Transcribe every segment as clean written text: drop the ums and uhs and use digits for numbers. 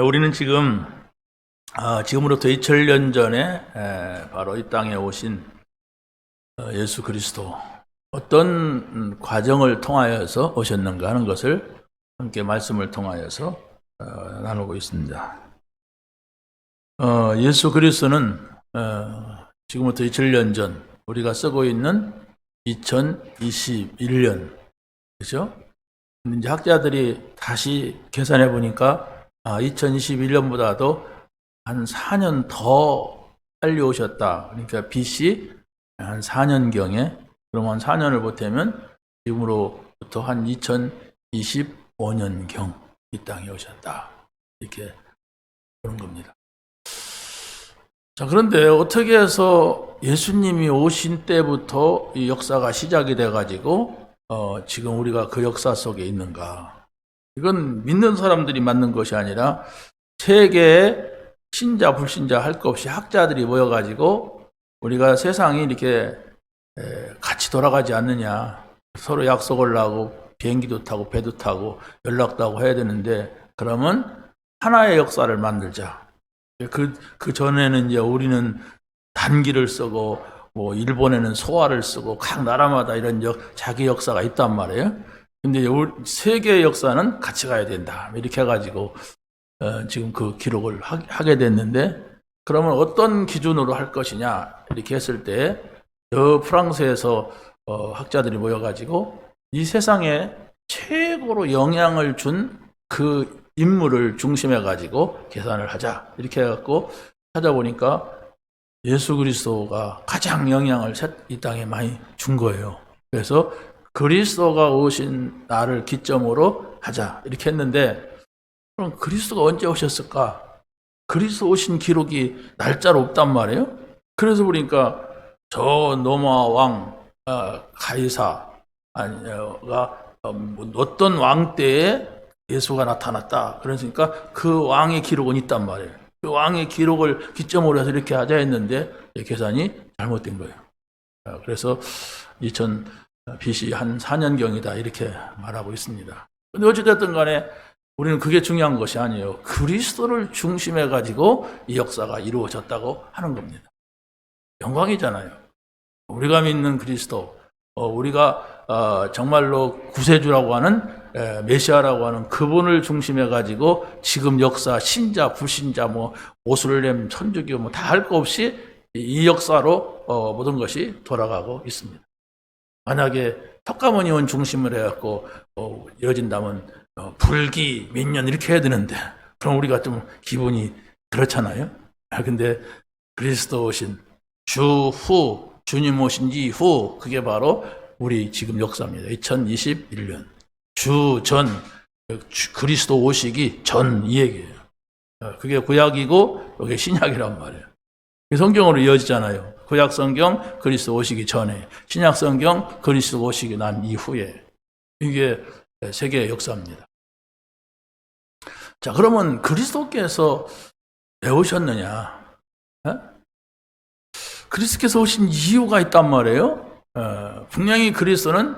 우리는 지금으로부터 2000년 전에 바로 이 땅에 오신 예수 그리스도 어떤 과정을 통하여서 오셨는가 하는 것을 함께 말씀을 통하여서 나누고 있습니다. 예수 그리스도는 지금부터 2000년 전 우리가 쓰고 있는 2021년, 그렇죠? 근데 이제 학자들이 다시 계산해 보니까 2021년보다도 한 4년 더 빨리 오셨다. 그러니까 BC 한 4년경에, 그러면 4년을 보태면 지금으로부터 한 2025년경 이 땅에 오셨다. 이렇게 보는 겁니다. 자, 그런데 어떻게 해서 예수님이 오신 때부터 이 역사가 시작이 돼가지고 지금 우리가 그 역사 속에 있는가? 이건 믿는 사람들이 만든 것이 아니라 세계의 신자 불신자 할 것 없이 학자들이 모여가지고 우리가 세상이 이렇게 같이 돌아가지 않느냐, 서로 약속을 하고 비행기도 타고 배도 타고 연락도 하고 해야 되는데, 그러면 하나의 역사를 만들자. 그 전에는 이제 우리는 단기를 쓰고 뭐 일본에는 소화를 쓰고 각 나라마다 이런 자기 역사가 있단 말이에요. 근데 세계의 역사는 같이 가야 된다. 이렇게 해가지고 지금 그 기록을 하게 됐는데, 그러면 어떤 기준으로 할 것이냐 이렇게 했을 때 저 프랑스에서 학자들이 모여가지고 이 세상에 최고로 영향을 준 그 인물을 중심해가지고 계산을 하자 이렇게 해갖고 찾아보니까 예수 그리스도가 가장 영향을 이 땅에 많이 준 거예요. 그래서 그리스도가 오신 날을 기점으로 하자 이렇게 했는데, 그럼 그리스도가 언제 오셨을까? 그리스도 오신 기록이 날짜로 없단 말이에요. 그래서 보니까 저 로마 왕 가이사가 어떤 왕 때에 예수가 나타났다. 그러니까 그 왕의 기록은 있단 말이에요. 그 왕의 기록을 기점으로 해서 이렇게 하자 했는데 계산이 잘못된 거예요. 그래서 2000 BC 한 4년경이다 이렇게 말하고 있습니다. 근데 어찌됐든 간에 우리는 그게 중요한 것이 아니에요. 그리스도를 중심해 가지고 이 역사가 이루어졌다고 하는 겁니다. 영광이잖아요. 우리가 믿는 그리스도, 우리가 정말로 구세주라고 하는 메시아라고 하는 그분을 중심해 가지고 지금 역사, 신자, 불신자, 뭐 모슬렘, 천주교 뭐 다 할 거 없이 이 역사로 모든 것이 돌아가고 있습니다. 만약에 턱가모니원 중심을 해갖고 이어진다면 불기 몇 년 이렇게 해야 되는데, 그럼 우리가 좀 기분이 그렇잖아요. 근데 그리스도 오신 주후, 주님 오신 이후, 그게 바로 우리 지금 역사입니다. 2021년 주전, 그리스도 오시기 전 이 얘기예요. 그게 구약이고 이게 신약이란 말이에요. 성경으로 이어지잖아요. 구약 성경 그리스도 오시기 전에, 신약 성경 그리스도 오시기 난 이후에. 이게 세계의 역사입니다. 자, 그러면 그리스도께서 왜 오셨느냐? 그리스도께서 오신 이유가 있단 말이에요. 분명히 그리스도는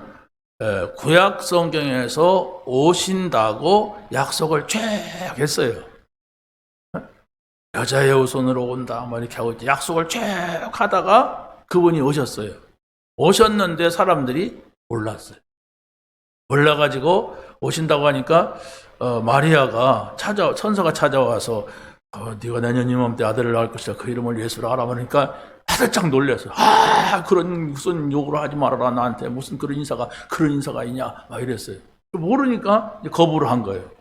구약 성경에서 오신다고 약속을 쭉 했어요. 여자의 후손으로 온다, 뭐 이렇게 하고 약속을 쭉 하다가 그분이 오셨어요. 오셨는데 사람들이 몰랐어요. 몰라가지고 오신다고 하니까 마리아가 천사가 찾아와서 네가 내년 이맘때 아들을 낳을 것이다. 그 이름을 예수라 하라 하니까 화들짝 놀랐어요. 그런 무슨 욕을 하지 말아라, 나한테 무슨 그런 인사가 있냐 막 이랬어요. 모르니까 이제 거부를 한 거예요.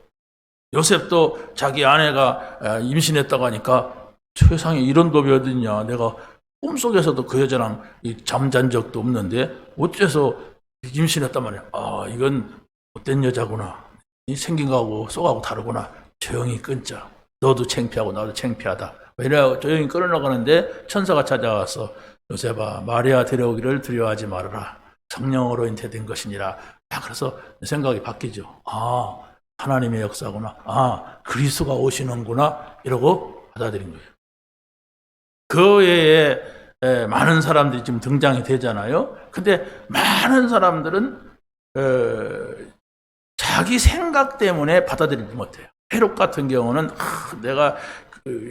요셉도 자기 아내가 임신했다고 하니까 세상에 이런 법이 어딨냐, 내가 꿈속에서도 그 여자랑 잠잔 적도 없는데 어째서 임신했단 말이야. 이건 못된 여자구나, 이 생긴 거하고 속하고 다르구나, 조용히 끊자, 너도 창피하고 나도 창피하다, 이래 조용히 끊어나가는데 천사가 찾아와서 요셉아, 마리아 데려오기를 두려워하지 말아라, 성령으로 잉태된 것이니라. 그래서 생각이 바뀌죠. 하나님의 역사구나, 그리스도가 오시는구나, 이러고 받아들인 거예요. 그 외에 많은 사람들이 지금 등장이 되잖아요. 근데 많은 사람들은 자기 생각 때문에 받아들이지 못해요. 헤롯 같은 경우는 내가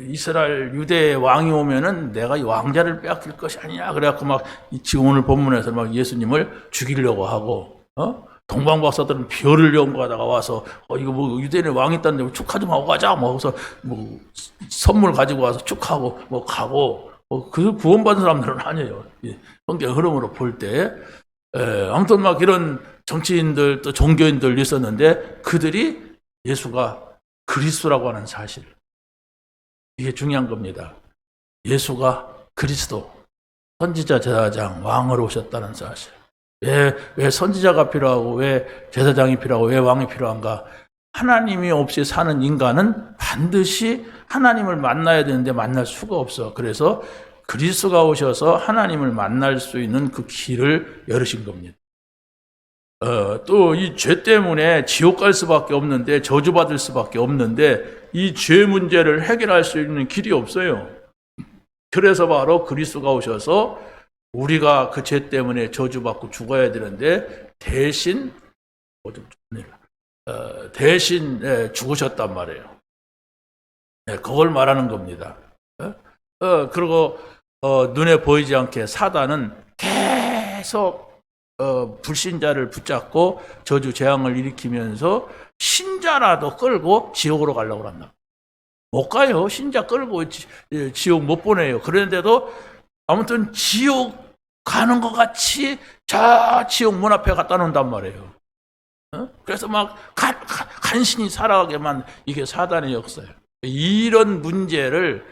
이스라엘 유대의 왕이 오면은 내가 이 왕자를 빼앗길 것이 아니냐 그래갖고 막 지금 오늘 본문에서 막 예수님을 죽이려고 하고 동방 박사들은 별을 연구하다가 와서 이거 뭐 유대인의 왕이 있다는데 축하 좀 하고 가자 뭐 그래서 뭐 선물 가지고 와서 축하하고 뭐 가고 그 구원받은 사람들은 아니에요. 성경 흐름으로 볼 때 아무튼 막 이런 정치인들 또 종교인들 있었는데 그들이 예수가 그리스도라고 하는 사실, 이게 중요한 겁니다. 예수가 그리스도, 선지자, 제사장, 왕으로 오셨다는 사실. 왜 선지자가 필요하고 왜 제사장이 필요하고 왜 왕이 필요한가? 하나님이 없이 사는 인간은 반드시 하나님을 만나야 되는데 만날 수가 없어. 그래서 그리스도가 오셔서 하나님을 만날 수 있는 그 길을 열으신 겁니다. 또 이 죄 때문에 지옥 갈 수밖에 없는데, 저주받을 수밖에 없는데 이 죄 문제를 해결할 수 있는 길이 없어요. 그래서 바로 그리스도가 오셔서 우리가 그 죄 때문에 저주받고 죽어야 되는데 대신 죽으셨단 말이에요. 그걸 말하는 겁니다. 그리고 눈에 보이지 않게 사단은 계속 불신자를 붙잡고 저주 재앙을 일으키면서 신자라도 끌고 지옥으로 가려고 한다. 못 가요. 신자 끌고 지옥 못 보내요. 그런데도 아무튼 지옥 가는 것 같이 저 지옥 문 앞에 갖다 놓는단 말이에요. 그래서 막 간신히 살아가게만, 이게 사단의 역사예요. 이런 문제를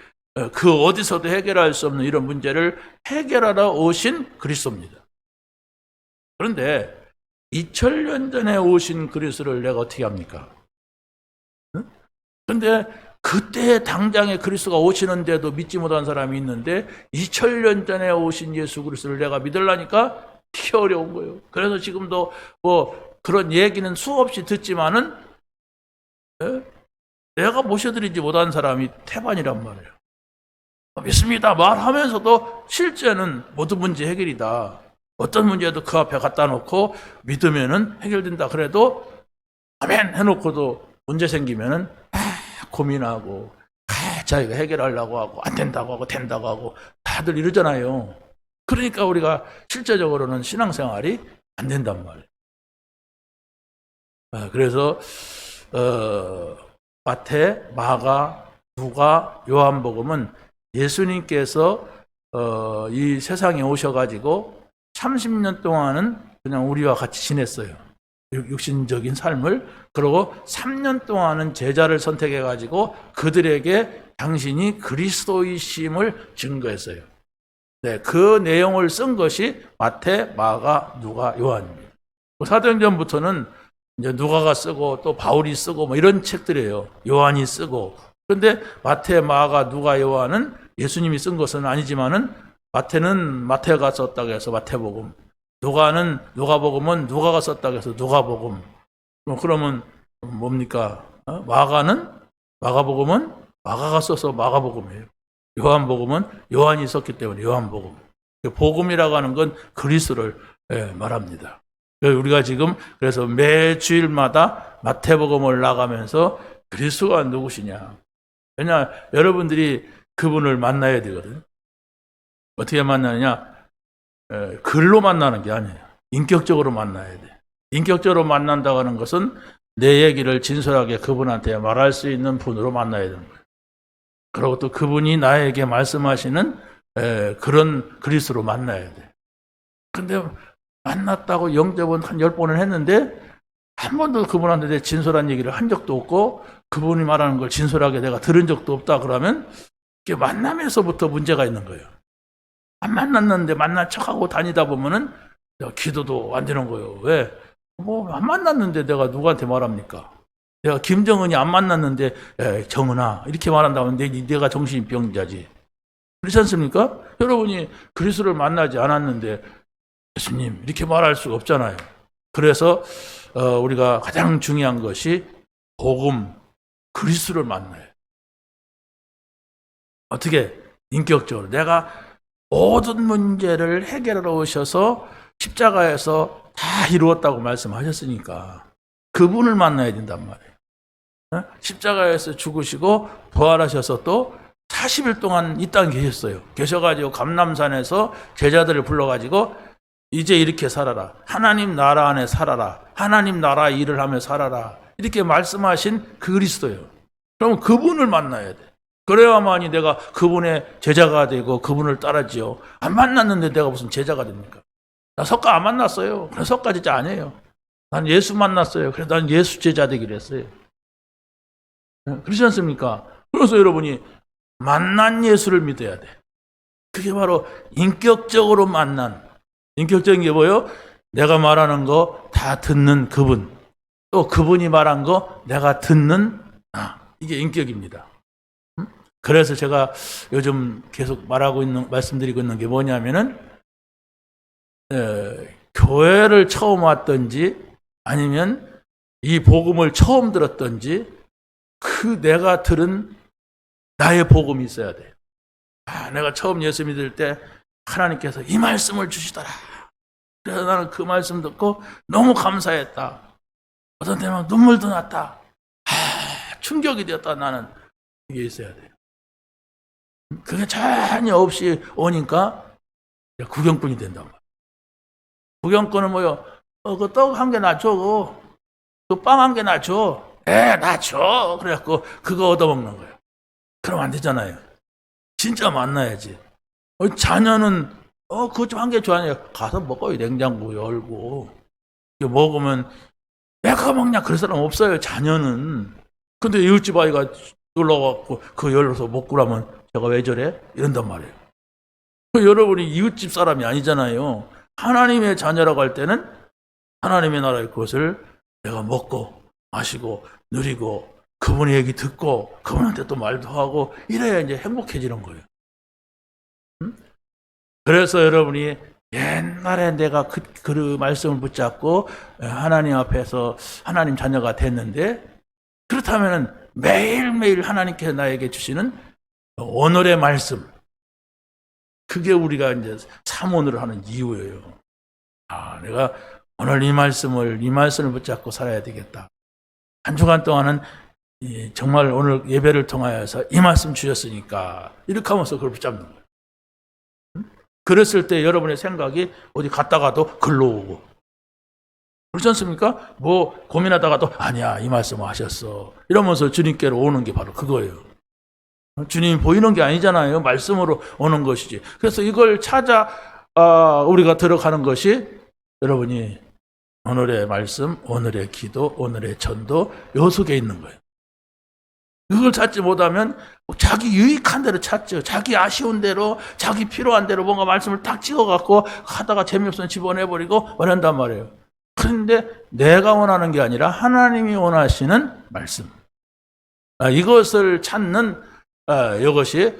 그 어디서도 해결할 수 없는 이런 문제를 해결하러 오신 그리스도입니다. 그런데 2000년 전에 오신 그리스도를 내가 어떻게 합니까? 그런데 그때 당장에 그리스도가 오시는데도 믿지 못한 사람이 있는데 2000년 전에 오신 예수 그리스도를 내가 믿으려니까 되게 어려운 거예요. 그래서 지금도 뭐 그런 얘기는 수없이 듣지만은 내가 모셔드리지 못한 사람이 태반이란 말이에요. 믿습니다 말하면서도 실제는 모든 문제 해결이다. 어떤 문제도 그 앞에 갖다 놓고 믿으면은 해결된다. 그래도 아멘 해놓고도 문제 생기면은 고민하고 자기가 해결하려고 하고 안 된다고 하고 된다고 하고 다들 이러잖아요. 그러니까 우리가 실제적으로는 신앙생활이 안 된단 말이에요. 그래서 마태, 마가, 누가, 요한복음은 예수님께서 이 세상에 오셔가지고 30년 동안은 그냥 우리와 같이 지냈어요. 육신적인 삶을. 그리고 3년 동안은 제자를 선택해가지고 그들에게 당신이 그리스도이심을 증거했어요. 네, 그 내용을 쓴 것이 마태, 마가, 누가, 요한입니다. 사도행전부터는 이제 누가가 쓰고 또 바울이 쓰고 뭐 이런 책들이에요. 요한이 쓰고. 그런데 마태, 마가, 누가, 요한은 예수님이 쓴 것은 아니지만은 마태는 마태가 썼다고 해서 마태복음, 누가는 누가복음은 누가가 썼다고 해서 누가복음. 그러면 뭡니까? 마가는 마가복음은 마가가 써서 마가복음이에요. 요한복음은 요한이 썼기 때문에 요한복음. 복음이라고 하는 건 그리스도를 말합니다. 우리가 지금 그래서 매 주일마다 마태복음을 나가면서 그리스도가 누구시냐? 왜냐, 여러분들이 그분을 만나야 되거든요. 어떻게 만나느냐? 글로 만나는 게 아니에요. 인격적으로 만나야 돼. 인격적으로 만난다고 하는 것은 내 얘기를 진솔하게 그분한테 말할 수 있는 분으로 만나야 되는 거예요. 그리고 또 그분이 나에게 말씀하시는 그런 그리스도로 만나야 돼. 근데 만났다고 영접은 한 10번을 했는데 한 번도 그분한테 내 진솔한 얘기를 한 적도 없고 그분이 말하는 걸 진솔하게 내가 들은 적도 없다 그러면 이게 만남에서부터 문제가 있는 거예요. 안 만났는데 만난 척하고 다니다 보면은 기도도 안 되는 거예요. 왜? 뭐 안 만났는데 내가 누구한테 말합니까? 내가 김정은이 안 만났는데 정은아 이렇게 말한다면 내가 정신병자지. 그렇지 않습니까? 여러분이 그리스도를 만나지 않았는데 예수님 이렇게 말할 수가 없잖아요. 그래서 우리가 가장 중요한 것이 복음, 그리스도를 만나요. 어떻게? 인격적으로. 내가 모든 문제를 해결하러 오셔서 십자가에서 다 이루었다고 말씀하셨으니까 그분을 만나야 된단 말이에요. 십자가에서 죽으시고 부활하셔서 또 40일 동안 이 땅에 계셨어요. 계셔가지고 감람산에서 제자들을 불러가지고 이제 이렇게 살아라. 하나님 나라 안에 살아라. 하나님 나라 일을 하며 살아라. 이렇게 말씀하신 그리스도예요. 그러면 그분을 만나야 돼. 그래야만이 내가 그분의 제자가 되고 그분을 따르지요. 안 만났는데 내가 무슨 제자가 됩니까? 나 석가 안 만났어요. 그래서 석가 제자 아니에요. 난 예수 만났어요. 그래서 난 예수 제자 되기로 했어요. 그렇지 않습니까? 그래서 여러분이 만난 예수를 믿어야 돼. 그게 바로 인격적으로 만난, 인격적인 게 뭐예요? 내가 말하는 거 다 듣는 그분, 또 그분이 말한 거 내가 듣는 나. 이게 인격입니다. 그래서 제가 요즘 계속 말씀드리고 있는 게 뭐냐면은, 교회를 처음 왔든지 아니면 이 복음을 처음 들었든지 그 내가 들은 나의 복음이 있어야 돼요. 내가 처음 예수 믿을 때 하나님께서 이 말씀을 주시더라. 그래서 나는 그 말씀 듣고 너무 감사했다. 어떤 때는 눈물도 났다. 충격이 되었다. 나는 이게 있어야 돼요. 그게 전혀 없이 오니까 구경꾼이 된단 말이에요. 구경꾼은 뭐요? 그 떡 한 개 놔줘. 그 빵 한 개 놔줘. 놔줘. 그래갖고 그거 얻어먹는 거예요. 그럼 안 되잖아요. 진짜 만나야지. 자녀는 그것 좀 한 개 좋아하냐. 가서 먹어요. 냉장고 열고. 먹으면 왜 그거 먹냐. 그럴 사람 없어요. 자녀는. 근데 이웃집 아이가 놀러와갖고 그거 열어서 먹고 라면 제가 왜 저래? 이런단 말이에요. 여러분이 이웃집 사람이 아니잖아요. 하나님의 자녀라고 할 때는 하나님의 나라의 것을 내가 먹고 마시고 누리고 그분의 얘기 듣고 그분한테 또 말도 하고 이래야 이제 행복해지는 거예요. 그래서 여러분이 옛날에 내가 그 말씀을 붙잡고 하나님 앞에서 하나님 자녀가 됐는데, 그렇다면 매일매일 하나님께서 나에게 주시는 오늘의 말씀, 그게 우리가 이제 사모를 하는 이유예요. 내가 오늘 이 말씀을 붙잡고 살아야 되겠다. 한 주간 동안은 정말 오늘 예배를 통하여서 이 말씀 주셨으니까 이렇게 하면서 그걸 붙잡는 거예요. 그랬을 때 여러분의 생각이 어디 갔다가도 글로 오고, 그렇지 않습니까? 뭐 고민하다가도 아니야, 이 말씀 하셨어, 이러면서 주님께로 오는 게 바로 그거예요. 주님이 보이는 게 아니잖아요. 말씀으로 오는 것이지. 그래서 이걸 찾아 우리가 들어가는 것이 여러분이 오늘의 말씀, 오늘의 기도, 오늘의 전도, 요 속에 있는 거예요. 그걸 찾지 못하면 자기 유익한 대로 찾죠. 자기 아쉬운 대로, 자기 필요한 대로 뭔가 말씀을 딱 찍어갖고 하다가 재미없으면 집어내버리고 말한단 말이에요. 그런데 내가 원하는 게 아니라 하나님이 원하시는 말씀, 이것을 찾는 이것이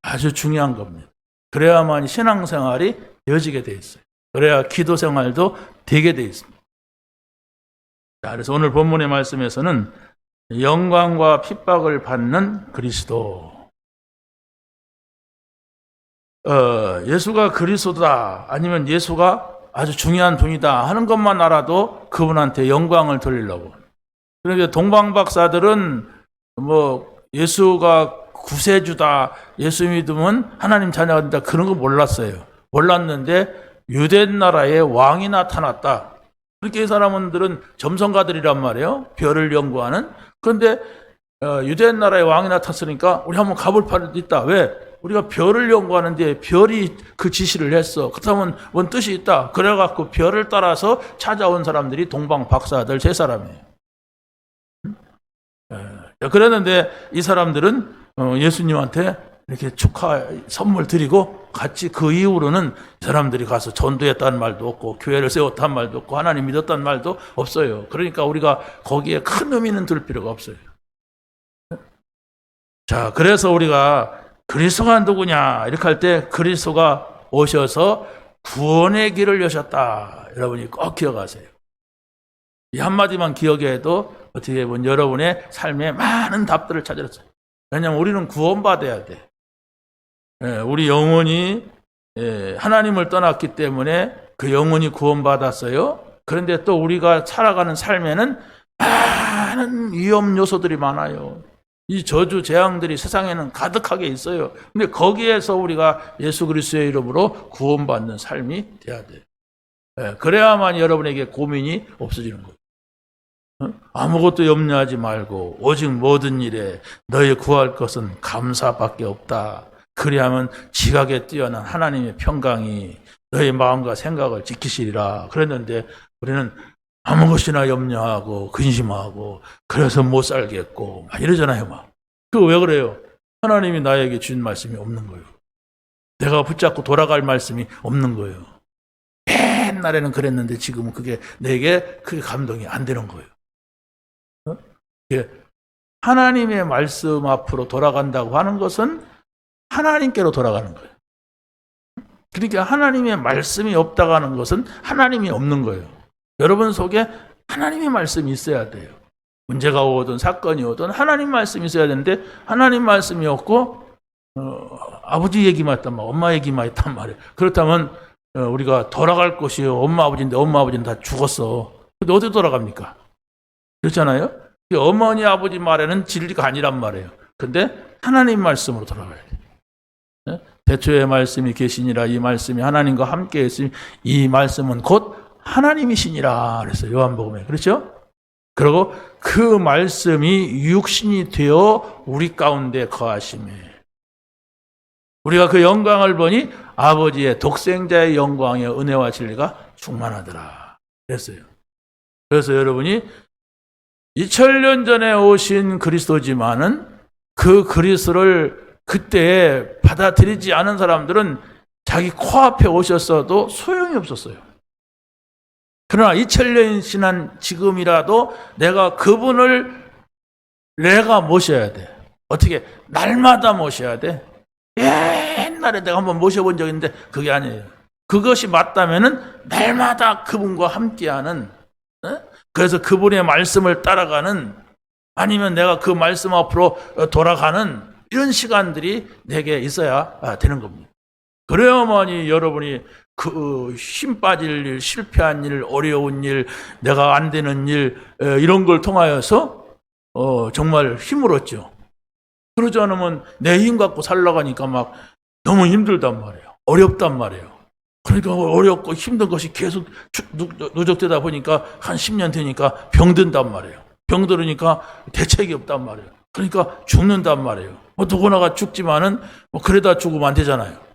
아주 중요한 겁니다. 그래야만 신앙생활이 되어지게 돼 있어요. 그래야 기도생활도 되게 돼 있습니다. 자, 그래서 오늘 본문의 말씀에서는 영광과 핍박을 받는 그리스도, 예수가 그리스도다, 아니면 예수가 아주 중요한 분이다 하는 것만 알아도 그분한테 영광을 돌리려고. 그러니까 동방박사들은 뭐 예수가 구세주다, 예수 믿으면 하나님 자녀가 된다, 그런 거 몰랐어요. 몰랐는데 유대 나라에 왕이 나타났다. 그렇게 이 사람들은 점성가들이란 말이에요. 별을 연구하는. 그런데 유대 나라에 왕이 나타났으니까 우리 한번 가볼 필요도 있다. 왜? 우리가 별을 연구하는데 별이 그 지시를 했어. 그렇다면 뭔 뜻이 있다. 그래갖고 별을 따라서 찾아온 사람들이 동방박사들 세 사람이에요. 그랬는데 이 사람들은 예수님한테 이렇게 축하 선물 드리고 같이, 그 이후로는 사람들이 가서 전도했다는 말도 없고 교회를 세웠다는 말도 없고 하나님 믿었다는 말도 없어요. 그러니까 우리가 거기에 큰 의미는 둘 필요가 없어요. 자, 그래서 우리가 그리스도가 누구냐 이렇게 할 때 그리스도가 오셔서 구원의 길을 여셨다. 여러분이 꼭 기억하세요. 이 한마디만 기억해도 어떻게 보면 여러분의 삶에 많은 답들을 찾았어요. 왜냐하면 우리는 구원받아야 돼. 우리 영혼이 하나님을 떠났기 때문에 그 영혼이 구원받았어요. 그런데 또 우리가 살아가는 삶에는 많은 위험 요소들이 많아요. 이 저주 재앙들이 세상에는 가득하게 있어요. 근데 거기에서 우리가 예수 그리스도의 이름으로 구원받는 삶이 돼야 돼요. 그래야만 여러분에게 고민이 없어지는 거예요. 아무것도 염려하지 말고 오직 모든 일에 너희 구할 것은 감사밖에 없다. 그리하면 지각에 뛰어난 하나님의 평강이 너희 마음과 생각을 지키시리라. 그랬는데 우리는 아무 것이나 염려하고 근심하고 그래서 못 살겠고 막 이러잖아요. 막. 그거 왜 그래요? 하나님이 나에게 주신 말씀이 없는 거예요. 내가 붙잡고 돌아갈 말씀이 없는 거예요. 옛날에는 그랬는데 지금은 그게 내게 크게 감동이 안 되는 거예요. 하나님의 말씀 앞으로 돌아간다고 하는 것은 하나님께로 돌아가는 거예요. 그러니까 하나님의 말씀이 없다고 하는 것은 하나님이 없는 거예요. 여러분 속에 하나님의 말씀이 있어야 돼요. 문제가 오든 사건이 오든 하나님 말씀이 있어야 되는데 하나님 말씀이 없고 아버지 얘기만 했단 말이에요. 엄마 얘기만 했단 말이에요. 그렇다면 우리가 돌아갈 곳이 엄마 아버지인데 엄마 아버지는 다 죽었어. 근데 어디 돌아갑니까? 그렇잖아요. 어머니 아버지 말에는 진리가 아니란 말이에요. 근데 하나님 말씀으로 돌아가야 돼요. 대초에 말씀이 계시니라. 이 말씀이 하나님과 함께 있으니 이 말씀은 곧 하나님이시니라 그랬어요. 요한복음에. 그렇죠? 그리고 그 말씀이 육신이 되어 우리 가운데 거하심에 우리가 그 영광을 보니 아버지의 독생자의 영광의 은혜와 진리가 충만하더라 그랬어요. 그래서 여러분이 2000년 전에 오신 그리스도지만은 그 그리스도를 그때 받아들이지 않은 사람들은 자기 코앞에 오셨어도 소용이 없었어요. 그러나 2000년 지난 지금이라도 내가 그분을 내가 모셔야 돼. 어떻게? 날마다 모셔야 돼. 옛날에 내가 한번 모셔본 적 있는데 그게 아니에요. 그것이 맞다면은 날마다 그분과 함께하는, 그래서 그분의 말씀을 따라가는, 아니면 내가 그 말씀 앞으로 돌아가는 이런 시간들이 내게 있어야 되는 겁니다. 그래야만이 여러분이 그 힘 빠질 일, 실패한 일, 어려운 일, 내가 안 되는 일, 이런 걸 통하여서 정말 힘을 얻죠. 그러지 않으면 내 힘 갖고 살아가니까 막 너무 힘들단 말이에요. 어렵단 말이에요. 그러니까 어렵고 힘든 것이 계속 누적되다 보니까 한 10년 되니까 병든단 말이에요. 병들으니까 대책이 없단 말이에요. 그러니까 죽는단 말이에요. 누구나가 죽지만은 그러다 죽으면 안 되잖아요.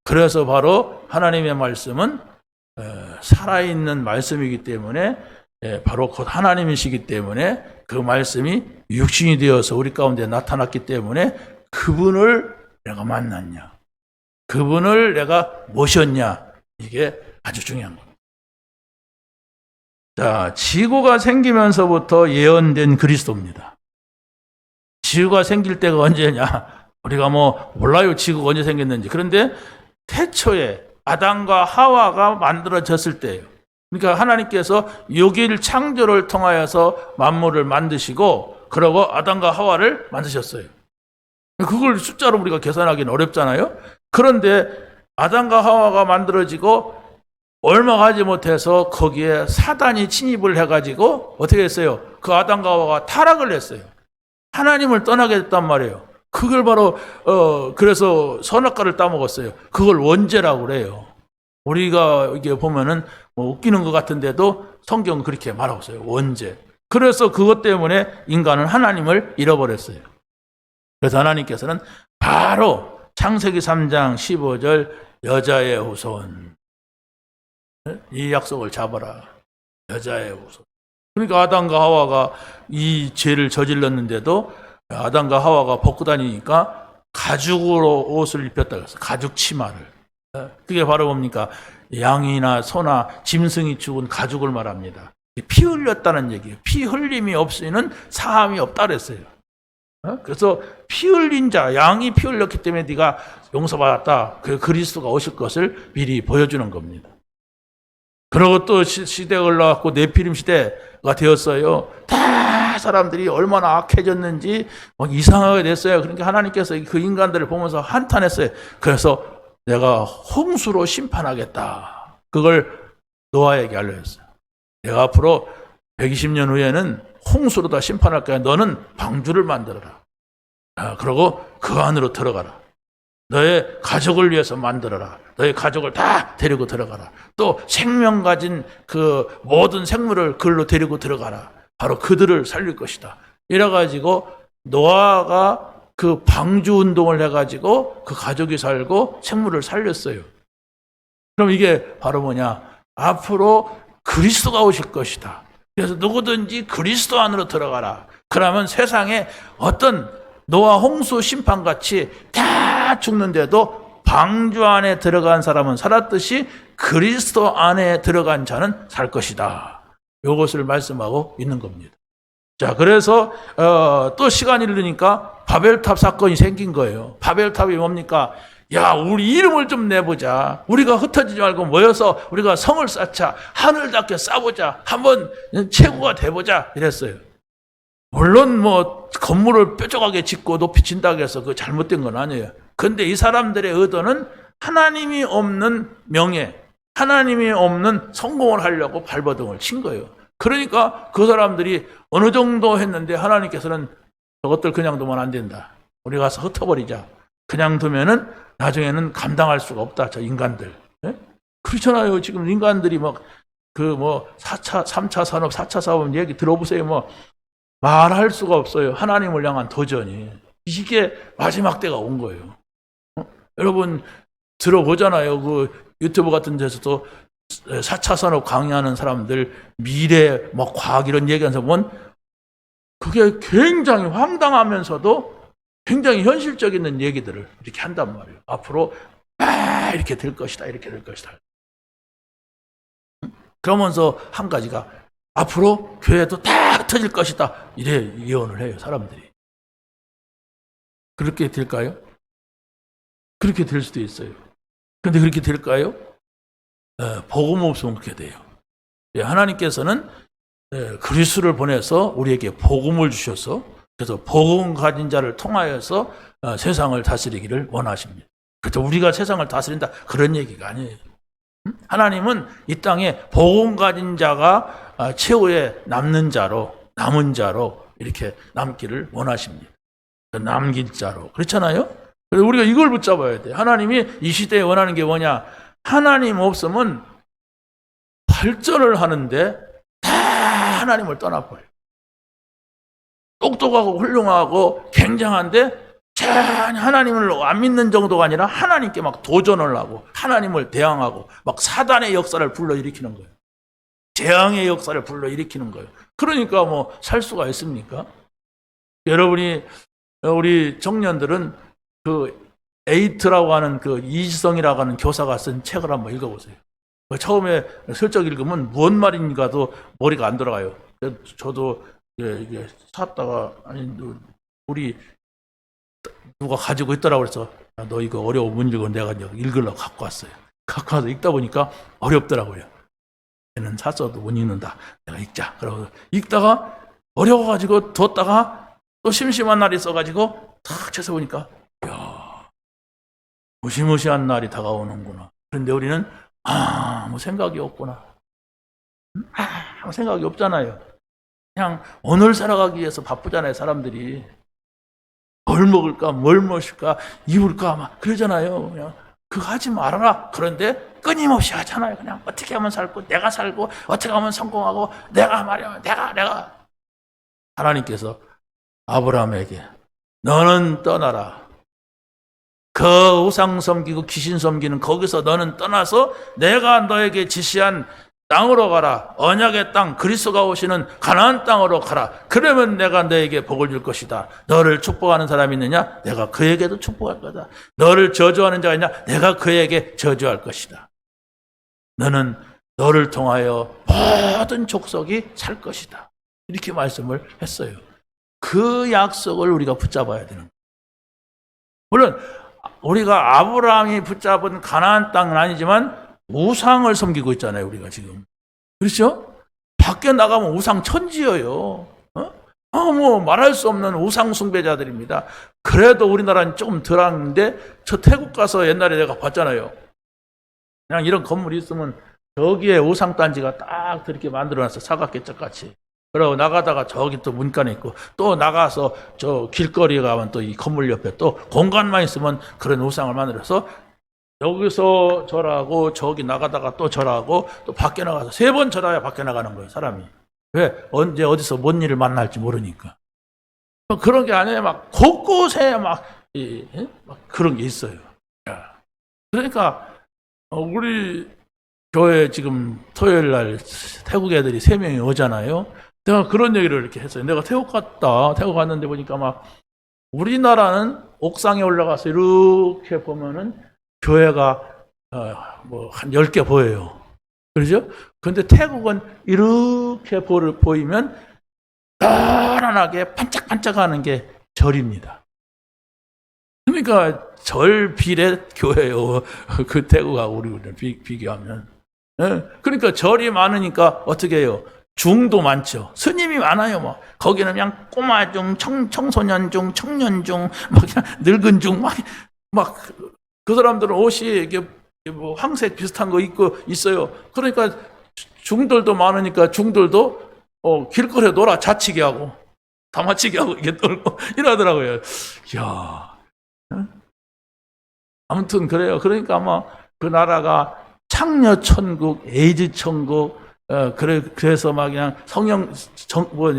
그래서 바로 하나님의 말씀은 살아있는 말씀이기 때문에, 바로 곧 하나님이시기 때문에 그 말씀이 육신이 되어서 우리 가운데 나타났기 때문에 그분을 내가 만났냐, 그분을 내가 모셨냐, 이게 아주 중요한 겁니다. 자, 지구가 생기면서부터 예언된 그리스도입니다. 지구가 생길 때가 언제냐? 우리가 몰라요. 지구가 언제 생겼는지. 그런데 태초에 아담과 하와가 만들어졌을 때예요. 그러니까 하나님께서 6일 창조를 통하여서 만물을 만드시고 그러고 아담과 하와를 만드셨어요. 그걸 숫자로 우리가 계산하기는 어렵잖아요. 그런데 아담과 하와가 만들어지고 얼마 가지 못해서 거기에 사단이 침입을 해가지고 어떻게 했어요? 그 아담과 하와가 타락을 했어요. 하나님을 떠나게 됐단 말이에요. 그걸 바로 그래서 선악과를 따먹었어요. 그걸 원죄라고 그래요. 우리가 이게 보면은 웃기는 것 같은데도 성경은 그렇게 말하고 있어요. 원죄. 그래서 그것 때문에 인간은 하나님을 잃어버렸어요. 그래서 하나님께서는 바로 창세기 3장 15절 여자의 후손, 이 약속을 잡아라. 여자의 후손. 그러니까 아담과 하와가 이 죄를 저질렀는데도 아담과 하와가 벗고 다니니까 가죽으로 옷을 입혔다 그랬어요. 가죽 치마를. 그게 바로 뭡니까? 양이나 소나 짐승이 죽은 가죽을 말합니다. 피 흘렸다는 얘기예요. 피 흘림이 없이는 사함이 없다 그랬어요. 그래서 피 흘린 자, 양이 피 흘렸기 때문에 네가 용서받았다. 그 그리스도가 오실 것을 미리 보여주는 겁니다. 그리고 또 시대가 흘러갖고 네피림 시대가 되었어요. 다 사람들이 얼마나 악해졌는지 막 이상하게 됐어요. 그러니까 하나님께서 그 인간들을 보면서 한탄했어요. 그래서 내가 홍수로 심판하겠다. 그걸 노아에게 알려줬어요. 내가 앞으로 120년 후에는 홍수로 다 심판할 거야. 너는 방주를 만들어라. 그러고 그 안으로 들어가라. 너의 가족을 위해서 만들어라. 너의 가족을 다 데리고 들어가라. 또 생명 가진 그 모든 생물을 그걸로 데리고 들어가라. 바로 그들을 살릴 것이다. 이래가지고 노아가 그 방주 운동을 해가지고 그 가족이 살고 생물을 살렸어요. 그럼 이게 바로 뭐냐? 앞으로 그리스도가 오실 것이다. 그래서 누구든지 그리스도 안으로 들어가라. 그러면 세상에 어떤 노아 홍수 심판같이 다 죽는데도 방주 안에 들어간 사람은 살았듯이 그리스도 안에 들어간 자는 살 것이다. 이것을 말씀하고 있는 겁니다. 자, 그래서 또 시간이 흐르니까 바벨탑 사건이 생긴 거예요. 바벨탑이 뭡니까? 야, 우리 이름을 좀 내보자. 우리가 흩어지지 말고 모여서 우리가 성을 쌓자. 하늘답게 쌓보자. 한번 최고가 돼보자. 이랬어요. 물론 뭐 건물을 뾰족하게 짓고 높이 진다고 해서 그 잘못된 건 아니에요. 근데 이 사람들의 의도는 하나님이 없는 명예, 하나님이 없는 성공을 하려고 발버둥을 친 거예요. 그러니까 그 사람들이 어느 정도 했는데 하나님께서는 저것들 그냥 두면 안 된다. 우리 가서 흩어버리자. 그냥 두면은 나중에는 감당할 수가 없다. 저 인간들. 예? 그렇잖아요. 지금 인간들이 막 그 뭐 4차, 3차 산업, 4차 산업 얘기 들어보세요. 뭐 말할 수가 없어요. 하나님을 향한 도전이. 이게 마지막 때가 온 거예요. 여러분 들어보잖아요. 그 유튜브 같은 데서도 4차 산업 강의하는 사람들 미래 뭐 과학 이런 얘기하면서 보면 그게 굉장히 황당하면서도 굉장히 현실적 있는 얘기들을 이렇게 한단 말이에요. 앞으로 이렇게 될 것이다. 이렇게 될 것이다. 그러면서 한 가지가 앞으로 교회도 다 흩어질 것이다. 이래 예언을 해요. 사람들이. 그렇게 될까요? 그렇게 될 수도 있어요. 그런데 그렇게 될까요? 복음 없으면 그렇게 돼요. 하나님께서는 그리스도를 보내서 우리에게 복음을 주셔서 그래서 복음 가진 자를 통하여서 세상을 다스리기를 원하십니다. 그래서 우리가 세상을 다스린다 그런 얘기가 아니에요. 하나님은 이 땅에 복음 가진 자가 최후에 남는 자로 남은 자로 이렇게 남기를 원하십니다. 남긴 자로 그렇잖아요. 그래서 우리가 이걸 붙잡아야 돼. 하나님이 이 시대에 원하는 게 뭐냐? 하나님 없으면 발전을 하는데 다 하나님을 떠나버려요. 똑똑하고 훌륭하고 굉장한데 전혀 하나님을 안 믿는 정도가 아니라 하나님께 막 도전을 하고 하나님을 대항하고 막 사단의 역사를 불러일으키는 거예요. 재앙의 역사를 불러일으키는 거예요. 그러니까 뭐 살 수가 있습니까? 여러분이 우리 청년들은 그 에이트라고 하는 그 이지성이라고 하는 교사가 쓴 책을 한번 읽어보세요. 처음에 슬쩍 읽으면 무슨 말인가도 머리가 안 돌아가요. 저도 이게 샀다가 아니 우리 누가 가지고 있더라고 그래서 너 이거 어려워 못 읽어 내가 읽으려고 갖고 왔어요. 갖고 와서 읽다 보니까 어렵더라고요. 얘는 샀어도 못 읽는다. 내가 읽자. 그러고 읽다가 어려워가지고 뒀다가 또 심심한 날이 있어가지고 탁 찾아보니까 이야 무시무시한 날이 다가오는구나. 그런데 우리는 아무 생각이 없구나. 아무 생각이 없잖아요. 그냥 오늘 살아가기 위해서 바쁘잖아요. 사람들이 뭘 먹을까 뭘 마실까 입을까 막 그러잖아요. 그냥 그거 하지 말아라. 그런데 끊임없이 하잖아요. 그냥 어떻게 하면 살고 내가 살고 어떻게 하면 성공하고 내가 말이야 내가 하나님께서 아브라함에게 너는 떠나라. 그 우상 섬기고 귀신 섬기는 거기서 너는 떠나서 내가 너에게 지시한 땅으로 가라. 언약의 땅 그리스도가 오시는 가나안 땅으로 가라. 그러면 내가 너에게 복을 줄 것이다. 너를 축복하는 사람이 있느냐? 내가 그에게도 축복할 거다. 너를 저주하는 자가 있냐? 내가 그에게 저주할 것이다. 너는 너를 통하여 모든 족속이 살 것이다. 이렇게 말씀을 했어요. 그 약속을 우리가 붙잡아야 되는 거예요. 물론 우리가 아브라함이 붙잡은 가나안 땅은 아니지만 우상을 섬기고 있잖아요. 우리가 지금. 그렇죠? 밖에 나가면 우상 천지예요. 뭐 말할 수 없는 우상 숭배자들입니다. 그래도 우리나라는 조금 덜한데 저 태국 가서 옛날에 내가 봤잖아요. 그냥 이런 건물이 있으면 저기에 우상 단지가 딱 이렇게 만들어놨어. 사각개척같이. 그러고 나가다가 저기 또 문간에 있고, 또 나가서 저 길거리에 가면 또 이 건물 옆에 또 공간만 있으면 그런 우상을 만들어서 여기서 절하고 저기 나가다가 또 절하고 또 밖에 나가서 3번 절해야 밖에 나가는 거예요, 사람이. 왜? 언제 어디서 뭔 일을 만날지 모르니까. 그런 게 아니에요. 막 곳곳에 막 그런 게 있어요. 그러니까 우리 교회 지금 토요일 날 태국 애들이 3명이 오잖아요. 내가 그런 얘기를 이렇게 했어요. 내가 태국 갔다. 태국 갔는데 보니까 막 우리나라는 옥상에 올라가서 이렇게 보면은 교회가 뭐 한 10개 보여요. 그렇죠? 근데 태국은 이렇게 보이면 편안하게 반짝반짝하는 게 절입니다. 그러니까 절 비례 교회요. 그 태국하고 우리를 비교하면. 그러니까 절이 많으니까 어떻게 해요? 중도 많죠. 스님이 많아요. 뭐 거기는 그냥 꼬마 중, 청소년 중, 청년 중, 막 그냥 늙은 중, 막 그 사람들은 옷이 이게 뭐 황색 비슷한 거 입고 있어요. 그러니까 중들도 많으니까 중들도 길거리에 놀아 자치게 하고 다마치게 하고 이게 놀고 이러더라고요. 이야. 아무튼 그래요. 그러니까 아마 그 나라가 창녀천국, 에이즈천국, 그래서 막 그냥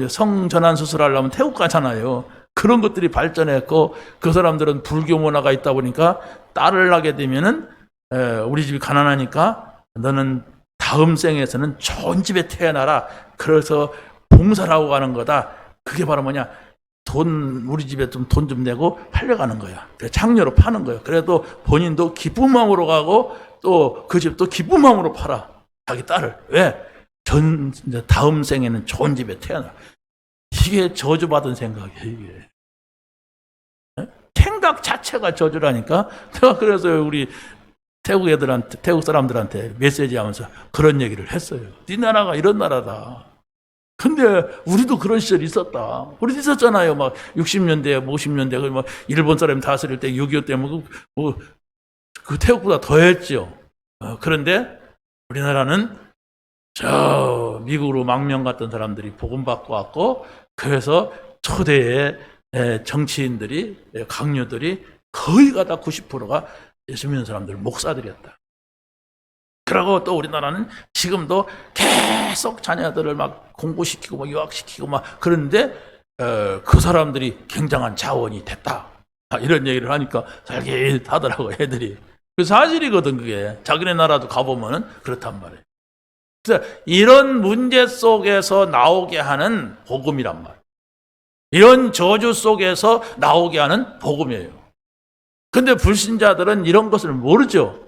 성전환 수술하려면 태국 가잖아요. 그런 것들이 발전했고, 그 사람들은 불교 문화가 있다 보니까 딸을 낳게 되면은, 우리 집이 가난하니까 너는 다음 생에서는 좋은 집에 태어나라. 그래서 봉사를 하고 가는 거다. 그게 바로 뭐냐? 우리 집에 좀 돈 좀 내고 팔려가는 거야. 창녀로 파는 거예요. 그래도 본인도 기쁜 마음으로 가고 또 그 집도 기쁜 마음으로 팔아. 자기 딸을. 왜? 다음 생에는 좋은 집에 태어나. 이게 저주받은 생각이에요, 이게. 생각 자체가 저주라니까. 내가 그래서 우리 태국 사람들한테 메시지 하면서 그런 얘기를 했어요. 네 나라가 이런 나라다. 근데 우리도 그런 시절이 있었다. 우리도 있었잖아요. 막 60년대, 50년대, 막 일본 사람이 다스릴 때 6.25 때 그 태국보다 더 했죠. 그런데 우리나라는 저 미국으로 망명 갔던 사람들이 복음 받고 왔고, 그래서 초대의 정치인들이, 강요들이 거의가 다 90%가 예수 믿는 사람들 목사들이었다. 그러고 또 우리나라는 지금도 계속 자녀들을 막 공부시키고 막 유학시키고 막 그러는데 그 사람들이 굉장한 자원이 됐다. 이런 얘기를 하니까 살깃하더라고, 애들이. 그 사실이거든, 그게. 자기네 나라도 가보면은 그렇단 말이에요. 그래서 이런 문제 속에서 나오게 하는 복음이란 말이에요. 이런 저주 속에서 나오게 하는 복음이에요. 근데 불신자들은 이런 것을 모르죠.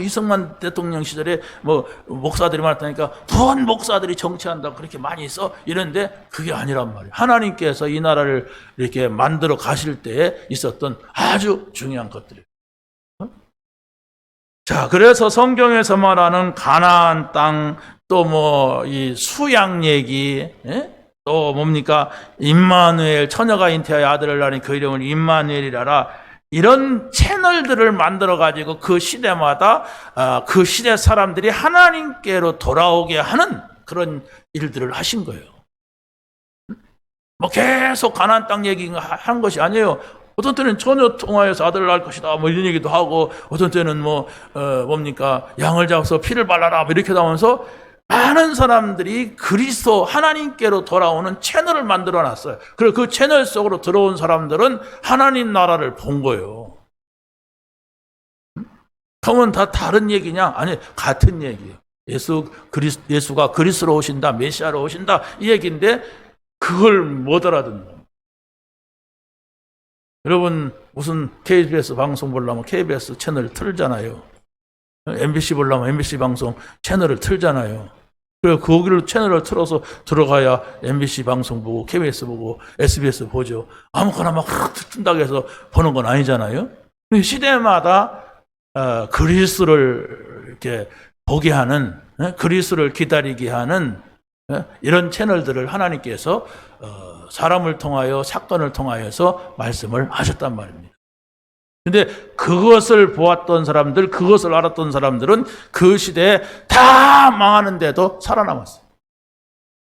이승만 대통령 시절에 목사들이 많았다니까 무슨 목사들이 정치한다 그렇게 많이 있어? 이런데 그게 아니란 말이에요. 하나님께서 이 나라를 이렇게 만들어 가실 때에 있었던 아주 중요한 것들이에요. 자, 그래서 성경에서 말하는 가나안 땅, 또 이 수양 얘기, 또 뭡니까? 임마누엘, 처녀가 잉태하여 아들을 낳으니 그 이름을 임마누엘이라라. 이런 채널들을 만들어가지고 그 시대마다 그 시대 사람들이 하나님께로 돌아오게 하는 그런 일들을 하신 거예요. 계속 가나안 땅 얘기한 것이 아니에요. 어떤 때는 처녀 통하여서 아들을 낳을 것이다 이런 얘기도 하고, 어떤 때는 양을 잡아서 피를 발라라 이렇게 나오면서 많은 사람들이 그리스도 하나님께로 돌아오는 채널을 만들어 놨어요. 그리고 그 채널 속으로 들어온 사람들은 하나님 나라를 본 거예요. 그러면 다 다른 얘기냐? 아니, 같은 얘기예요. 예수가 그리스도로 오신다, 메시아로 오신다 이 얘기인데 그걸 못 알아듣는 겁니다. 여러분 무슨 KBS 방송 보려면 KBS 채널 틀잖아요. MBC 보려면 MBC 방송 채널을 틀잖아요. 그래서 거기를 채널을 틀어서 들어가야 MBC 방송 보고 KBS 보고 SBS 보죠. 아무거나 막 튼다고 해서 보는 건 아니잖아요. 시대마다 그리스도를 이렇게 보게 하는, 그리스도를 기다리게 하는 이런 채널들을 하나님께서 사람을 통하여 사건을 통하여서 말씀을 하셨단 말입니다. 근데 그것을 보았던 사람들, 그것을 알았던 사람들은 그 시대에 다 망하는데도 살아남았어요.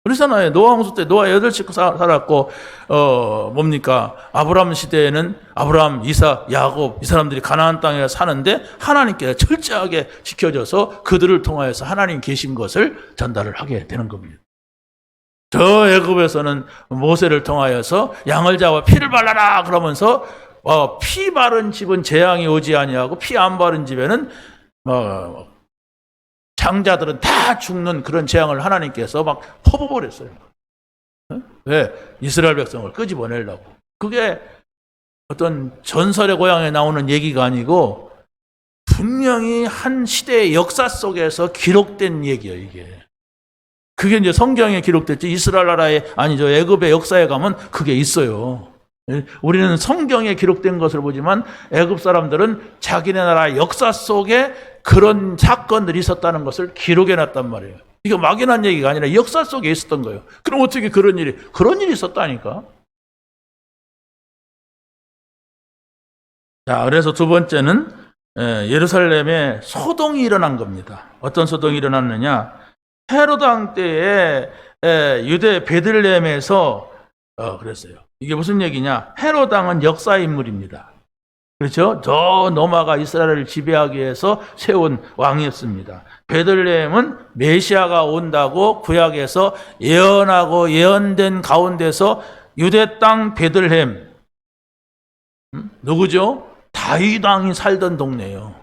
그러잖아요. 노아 홍수 때 노아 8식구 살았고, 아브라함 시대에는 아브라함, 이삭, 야곱, 이 사람들이 가나안 땅에 사는데 하나님께 철저하게 지켜져서 그들을 통하여서 하나님 계신 것을 전달을 하게 되는 겁니다. 저 애굽에서는 모세를 통하여서 양을 잡아 피를 발라라 그러면서 피 바른 집은 재앙이 오지 아니하고 피 안 바른 집에는 장자들은 다 죽는 그런 재앙을 하나님께서 막 퍼부어버렸어요. 왜? 이스라엘 백성을 끄집어내려고. 그게 어떤 전설의 고향에 나오는 얘기가 아니고 분명히 한 시대의 역사 속에서 기록된 얘기예요, 이게. 그게 이제 성경에 기록됐지, 이스라엘 나라의, 아니죠, 애굽의 역사에 가면 그게 있어요. 우리는 성경에 기록된 것을 보지만 애굽 사람들은 자기네 나라 역사 속에 그런 사건들이 있었다는 것을 기록해 놨단 말이에요. 이게 막연한 얘기가 아니라 역사 속에 있었던 거예요. 그럼 어떻게 그런 일이 있었다니까? 자, 그래서 두 번째는 예루살렘에 소동이 일어난 겁니다. 어떤 소동이 일어났느냐? 헤롯 왕 때에 유대 베들레헴에서 그랬어요. 이게 무슨 얘기냐? 헤롯 왕은 역사 인물입니다. 그렇죠? 저 노마가 이스라엘을 지배하기 위해서 세운 왕이었습니다. 베들레헴은 메시아가 온다고 구약에서 예언하고 예언된 가운데서 유대 땅 베들레헴, 누구죠? 다윗 왕이 살던 동네예요.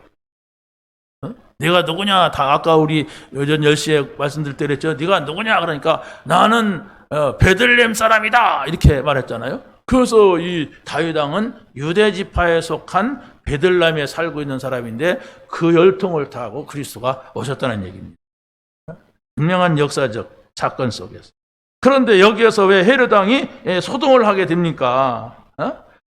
네가 누구냐? 다 아까 우리 오전 10시에 말씀드릴 때 그랬죠. 네가 누구냐? 그러니까 나는 베들레헴 사람이다 이렇게 말했잖아요. 그래서 이 다윗 왕은 유대 지파에 속한 베들레헴에 살고 있는 사람인데 그 열통을 타고 그리스도가 오셨다는 얘기입니다. 분명한 역사적 사건 속에서. 그런데 여기에서 왜 헤롯 왕이 소동을 하게 됩니까?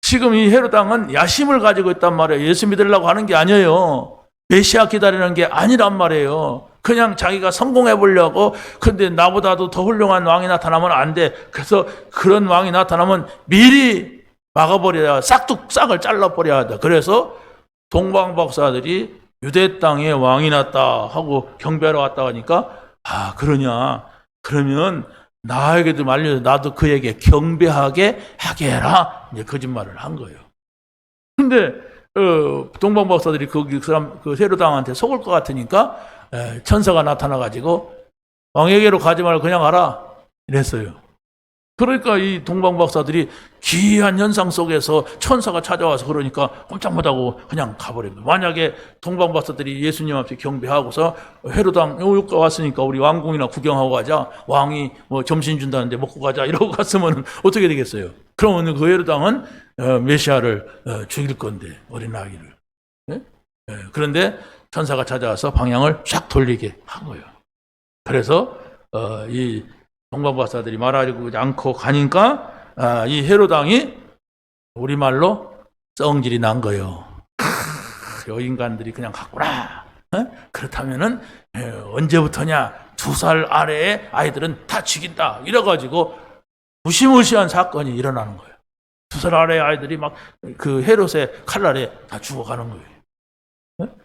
지금 이 헤롯 왕은 야심을 가지고 있단 말이에요. 예수 믿으려고 하는 게 아니에요. 메시아 기다리는 게 아니란 말이에요. 그냥 자기가 성공해 보려고. 근데 나보다도 더 훌륭한 왕이 나타나면 안 돼. 그래서 그런 왕이 나타나면 미리 막아버려야, 싹을 잘라버려야 한다. 그래서 동방박사들이 유대 땅에 왕이 났다 하고 경배하러 왔다 하니까, 그러냐? 그러면 나에게도 알려줘. 나도 그에게 경배하게 하게 해라. 이제 거짓말을 한 거예요. 근데 동방박사들이 그 사람, 그 헤롯 왕한테 속을 것 같으니까 천사가 나타나가지고 왕에게로 가지 말고 그냥 가라 이랬어요. 그러니까 이 동방박사들이 기이한 현상 속에서 천사가 찾아와서 그러니까 꼼짝 못하고 그냥 가버립니다. 만약에 동방박사들이 예수님 앞에 경배하고서 헤롯 왕 여기 왔으니까 우리 왕궁이나 구경하고 가자, 왕이 뭐 점심 준다는데 먹고 가자 이러고 갔으면 어떻게 되겠어요? 그러면 그 헤롯 왕은 메시아를 죽일 건데, 어린 아기를. 그런데 천사가 찾아와서 방향을 쫙 돌리게 한 거예요. 그래서 이 동방박사들이 말하지 않고 가니까 이 헤롯 왕이 우리말로 썩질이 난 거예요. 요 인간들이 그냥 갔구나. 그렇다면은 언제부터냐? 2살 아래의 아이들은 다 죽인다. 이래가지고 무시무시한 사건이 일어나는 거예요. 2살 아래의 아이들이 막 그 헤롯의 칼날에 다 죽어가는 거예요.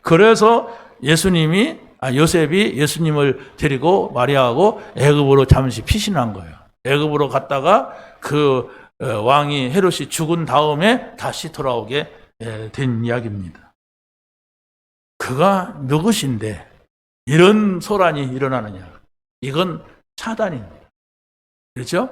그래서 요셉이 예수님을 데리고 마리아하고 애굽으로 잠시 피신한 거예요. 애굽으로 갔다가 그 왕이 헤롯이 죽은 다음에 다시 돌아오게 된 이야기입니다. 그가 누구신데 이런 소란이 일어나느냐? 이건 사단입니다. 그렇죠?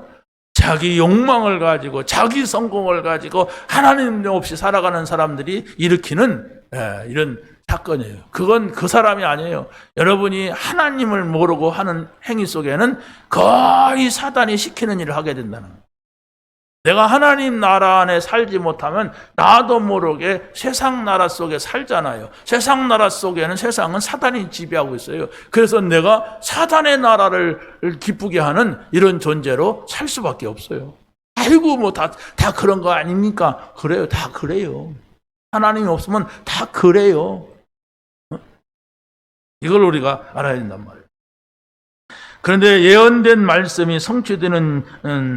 자기 욕망을 가지고 자기 성공을 가지고 하나님 없이 살아가는 사람들이 일으키는 이런 사건이에요. 그건 그 사람이 아니에요. 여러분이 하나님을 모르고 하는 행위 속에는 거의 사단이 시키는 일을 하게 된다는 거예요. 내가 하나님 나라 안에 살지 못하면 나도 모르게 세상 나라 속에 살잖아요. 세상 나라 속에는 세상은 사단이 지배하고 있어요. 그래서 내가 사단의 나라를 기쁘게 하는 이런 존재로 살 수밖에 없어요. 아이고 뭐 다 그런 거 아닙니까? 그래요. 다 그래요. 하나님이 없으면 다 그래요. 이걸 우리가 알아야 된단 말이에요. 그런데 예언된 말씀이 성취되는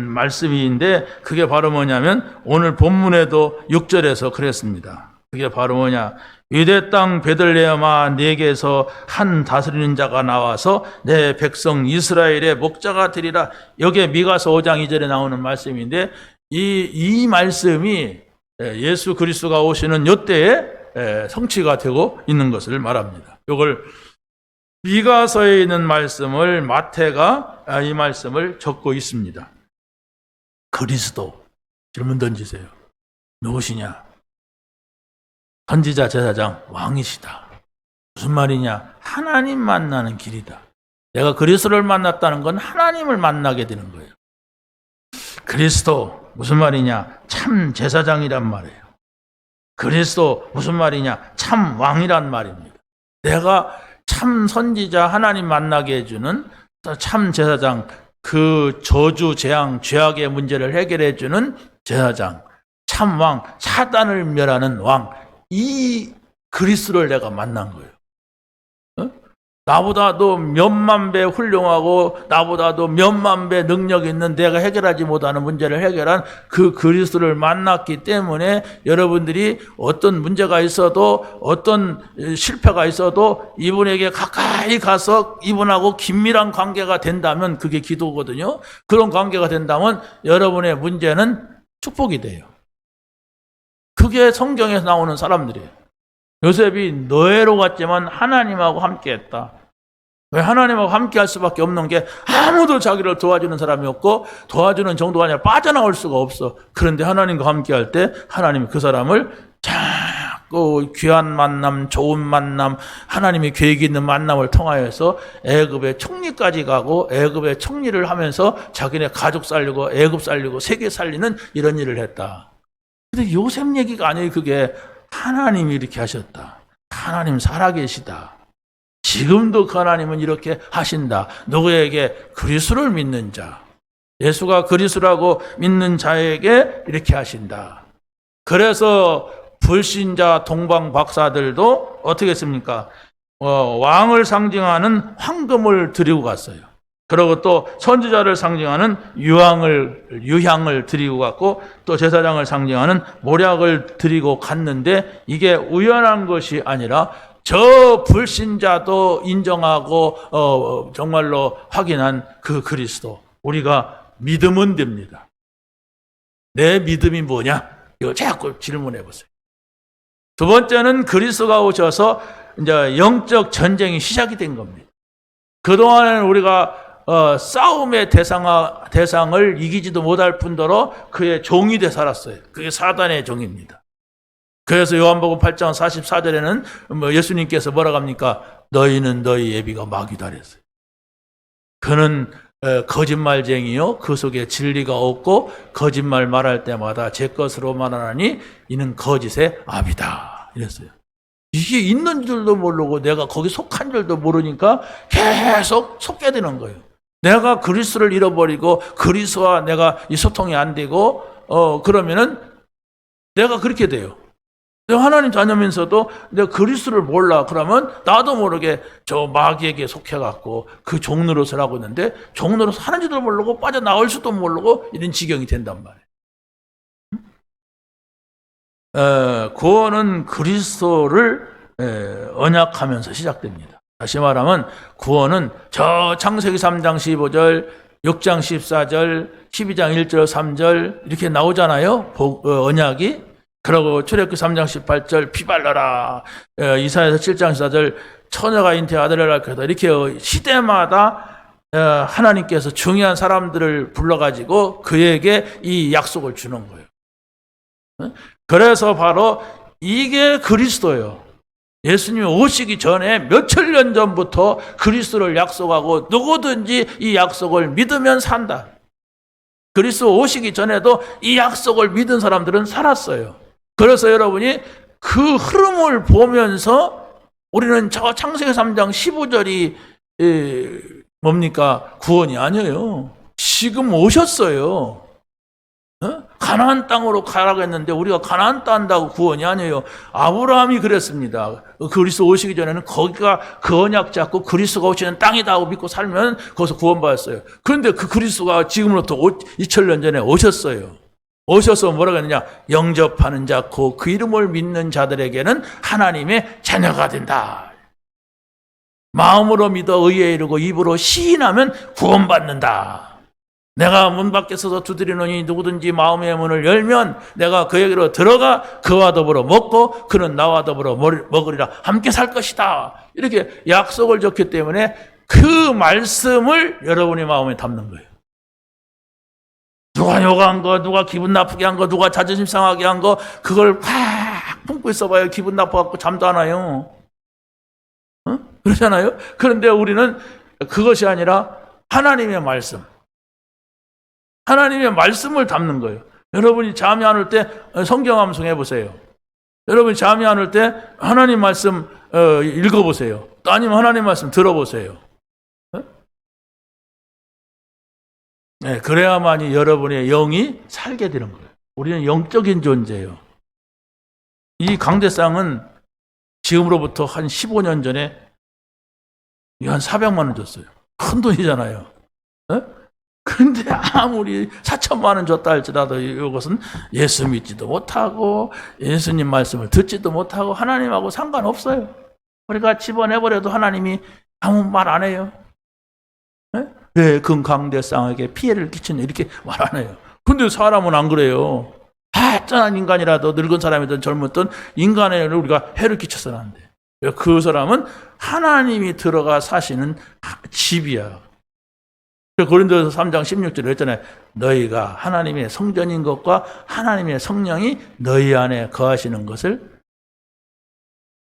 말씀인데 그게 바로 뭐냐면 오늘 본문에도 6절에서 그랬습니다. 그게 바로 뭐냐? 유대 땅 베들레헴아 네게서 한 다스리는 자가 나와서 내 백성 이스라엘의 목자가 되리라. 여기에 미가서 5장 2절에 나오는 말씀인데 이 말씀이 예수 그리스도가 오시는 이때에 성취가 되고 있는 것을 말합니다. 이걸 미가서에 있는 말씀을 마태가 이 말씀을 적고 있습니다. 그리스도 질문 던지세요. 누구시냐? 선지자, 제사장, 왕이시다. 무슨 말이냐? 하나님 만나는 길이다. 내가 그리스도를 만났다는 건 하나님을 만나게 되는 거예요. 그리스도 무슨 말이냐? 참 제사장이란 말이에요. 그리스도 무슨 말이냐? 참 왕이란 말입니다. 내가 참 선지자, 하나님 만나게 해주는 참 제사장, 그 저주, 재앙, 죄악의 문제를 해결해 주는 제사장, 참 왕, 사단을 멸하는 왕, 이 그리스도를 내가 만난 거예요. 나보다도 몇만 배 훌륭하고 나보다도 몇만 배 능력 있는 내가 해결하지 못하는 문제를 해결한 그 그리스도를 만났기 때문에 여러분들이 어떤 문제가 있어도 어떤 실패가 있어도 이분에게 가까이 가서 이분하고 긴밀한 관계가 된다면 그게 기도거든요. 그런 관계가 된다면 여러분의 문제는 축복이 돼요. 그게 성경에서 나오는 사람들이에요. 요셉이 노예로 갔지만 하나님하고 함께했다. 왜 하나님하고 함께할 수밖에 없는 게 아무도 자기를 도와주는 사람이 없고 도와주는 정도가 아니라 빠져나올 수가 없어. 그런데 하나님과 함께할 때 하나님이 그 사람을 자꾸 귀한 만남, 좋은 만남, 하나님의 계획이 있는 만남을 통하여서 애굽의 총리까지 가고 애굽의 총리를 하면서 자기네 가족 살리고 애굽 살리고 세계 살리는 이런 일을 했다. 근데 요셉 얘기가 아니에요. 그게 하나님이 이렇게 하셨다. 하나님 살아계시다. 지금도 그 하나님은 이렇게 하신다. 누구에게? 그리스도를 믿는 자. 예수가 그리스도라고 믿는 자에게 이렇게 하신다. 그래서 불신자 동방 박사들도 어떻게 했습니까? 왕을 상징하는 황금을 드리고 갔어요. 그리고 또 선지자를 상징하는 유향을 드리고 갔고 또 제사장을 상징하는 모략을 드리고 갔는데 이게 우연한 것이 아니라 저 불신자도 인정하고 정말로 확인한 그 그리스도. 우리가 믿으면 됩니다. 내 믿음이 뭐냐? 이거 자꾸 질문해 보세요. 두 번째는 그리스도가 오셔서 이제 영적 전쟁이 시작이 된 겁니다. 그동안에는 우리가 싸움의 대상을 이기지도 못할 뿐더러 그의 종이 돼 살았어요. 그게 사단의 종입니다. 그래서 요한복음 8장 44절에는 예수님께서 뭐라고 합니까? 너희는 너희 예비가 마귀다 그랬어요. 그는 거짓말쟁이요 그 속에 진리가 없고 거짓말 말할 때마다 제 것으로 말하나니 이는 거짓의 아비다 이랬어요. 이게 있는 줄도 모르고 내가 거기 속한 줄도 모르니까 계속 속게 되는 거예요. 내가 그리스도를 잃어버리고 그리스도와 내가 이 소통이 안 되고 그러면은 내가 그렇게 돼요. 내가 하나님 자녀면서도 내가 그리스도를 몰라. 그러면 나도 모르게 저 마귀에게 속해갖고 그 종노릇을 하고 있는데 종노릇 하는지도 모르고 빠져나올 수도 모르고 이런 지경이 된단 말이에요. 구원은 그리스도를 언약하면서 시작됩니다. 다시 말하면 구원은 저 창세기 3장 15절, 6장 14절, 12장 1절, 3절 이렇게 나오잖아요. 언약이. 그리고 출애굽기 3장 18절 피 발라라. 이사야서 7장 14절 처녀가 잉태 아들을 낳을 거다. 이렇게 시대마다 하나님께서 중요한 사람들을 불러가지고 그에게 이 약속을 주는 거예요. 그래서 바로 이게 그리스도예요. 예수님이 오시기 전에 몇천 년 전부터 그리스도를 약속하고 누구든지 이 약속을 믿으면 산다. 그리스도 오시기 전에도 이 약속을 믿은 사람들은 살았어요. 그래서 여러분이 그 흐름을 보면서 우리는 저 창세기 3장 15절이 뭡니까? 구원이 아니에요. 지금 오셨어요. 가나안 땅으로 가라고 했는데 우리가 가나안 땅 한다고 구원이 아니에요. 아브라함이 그랬습니다. 그리스도 오시기 전에는 거기가 그 언약 잡고 그리스도가 오시는 땅이다 하고 믿고 살면 거기서 구원받았어요. 그런데 그 그리스도가 지금으로부터 2000년 전에 오셨어요. 오셔서 뭐라고 했느냐? 영접하는 자, 그 이름을 믿는 자들에게는 하나님의 자녀가 된다. 마음으로 믿어 의에 이르고 입으로 시인하면 구원받는다. 내가 문 밖에 서서 두드리노니 누구든지 마음의 문을 열면 내가 그에게로 들어가 그와 더불어 먹고 그는 나와 더불어 먹으리라. 함께 살 것이다. 이렇게 약속을 줬기 때문에 그 말씀을 여러분의 마음에 담는 거예요. 누가 욕한 거, 누가 기분 나쁘게 한 거, 누가 자존심 상하게 한 거, 그걸 팍 품고 있어봐요. 기분 나빠갖고 잠도 안 와요. 그러잖아요. 그런데 우리는 그것이 아니라 하나님의 말씀, 하나님의 말씀을 담는 거예요. 여러분이 잠이 안 올 때 성경 암송해 보세요. 여러분이 잠이 안 올 때 하나님 말씀 읽어보세요. 아니면 하나님 말씀 들어보세요. 네, 그래야만이 여러분의 영이 살게 되는 거예요. 우리는 영적인 존재예요. 이 강대상은 지금으로부터 한 15년 전에 한 400만 원 줬어요. 큰 돈이잖아요. 그런데 아무리 4천만 원 줬다 할지라도 이것은 예수 믿지도 못하고 예수님 말씀을 듣지도 못하고 하나님하고 상관없어요. 우리가 집어내버려도 하나님이 아무 말 안 해요. 왜 금강대상에게 피해를 끼치냐 이렇게 말 안 해요. 근데 사람은 안 그래요. 발전한 인간이라도 늙은 사람이든 젊었든 인간에 우리가 해를 끼쳐서는 안 돼. 그 사람은 하나님이 들어가 사시는 집이야. 고린도서 3장 16절에 했잖아요. 너희가 하나님의 성전인 것과 하나님의 성령이 너희 안에 거하시는 것을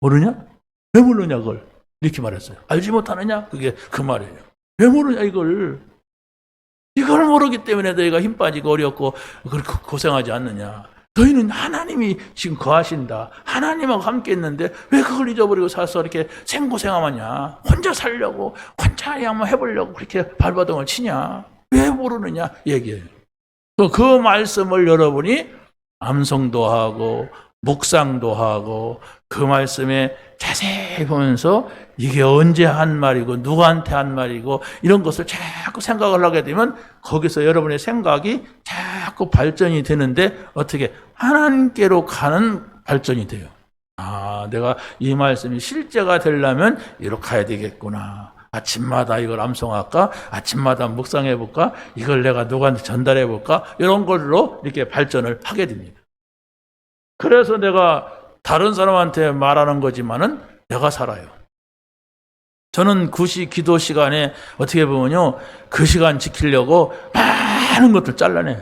모르냐? 왜 모르냐 그걸 이렇게 말했어요. 알지 못하느냐? 그게 그 말이에요. 왜 모르냐 이걸 모르기 때문에 너희가 힘 빠지고 어렵고 그렇게 고생하지 않느냐. 너희는 하나님이 지금 거하신다. 하나님하고 함께 있는데 왜 그걸 잊어버리고 사서 이렇게 생고생하냐. 혼자 살려고 혼자 한번 해보려고 그렇게 발버둥을 치냐. 왜 모르느냐 얘기해요. 그 말씀을 여러분이 암송도 하고 묵상도 하고 그 말씀에 자세히 보면서 이게 언제 한 말이고 누구한테 한 말이고 이런 것을 자꾸 생각을 하게 되면 거기서 여러분의 생각이 자꾸 발전이 되는데 어떻게 하나님께로 가는 발전이 돼요. 아, 내가 이 말씀이 실제가 되려면 이렇게 가야 되겠구나. 아침마다 이걸 암송할까? 아침마다 묵상해볼까? 이걸 내가 누구한테 전달해볼까? 이런 걸로 이렇게 발전을 하게 됩니다. 그래서 내가 다른 사람한테 말하는 거지만은 내가 살아요. 저는 9시 기도 시간에 어떻게 보면요, 그 시간 지키려고 많은 것들 잘라내요.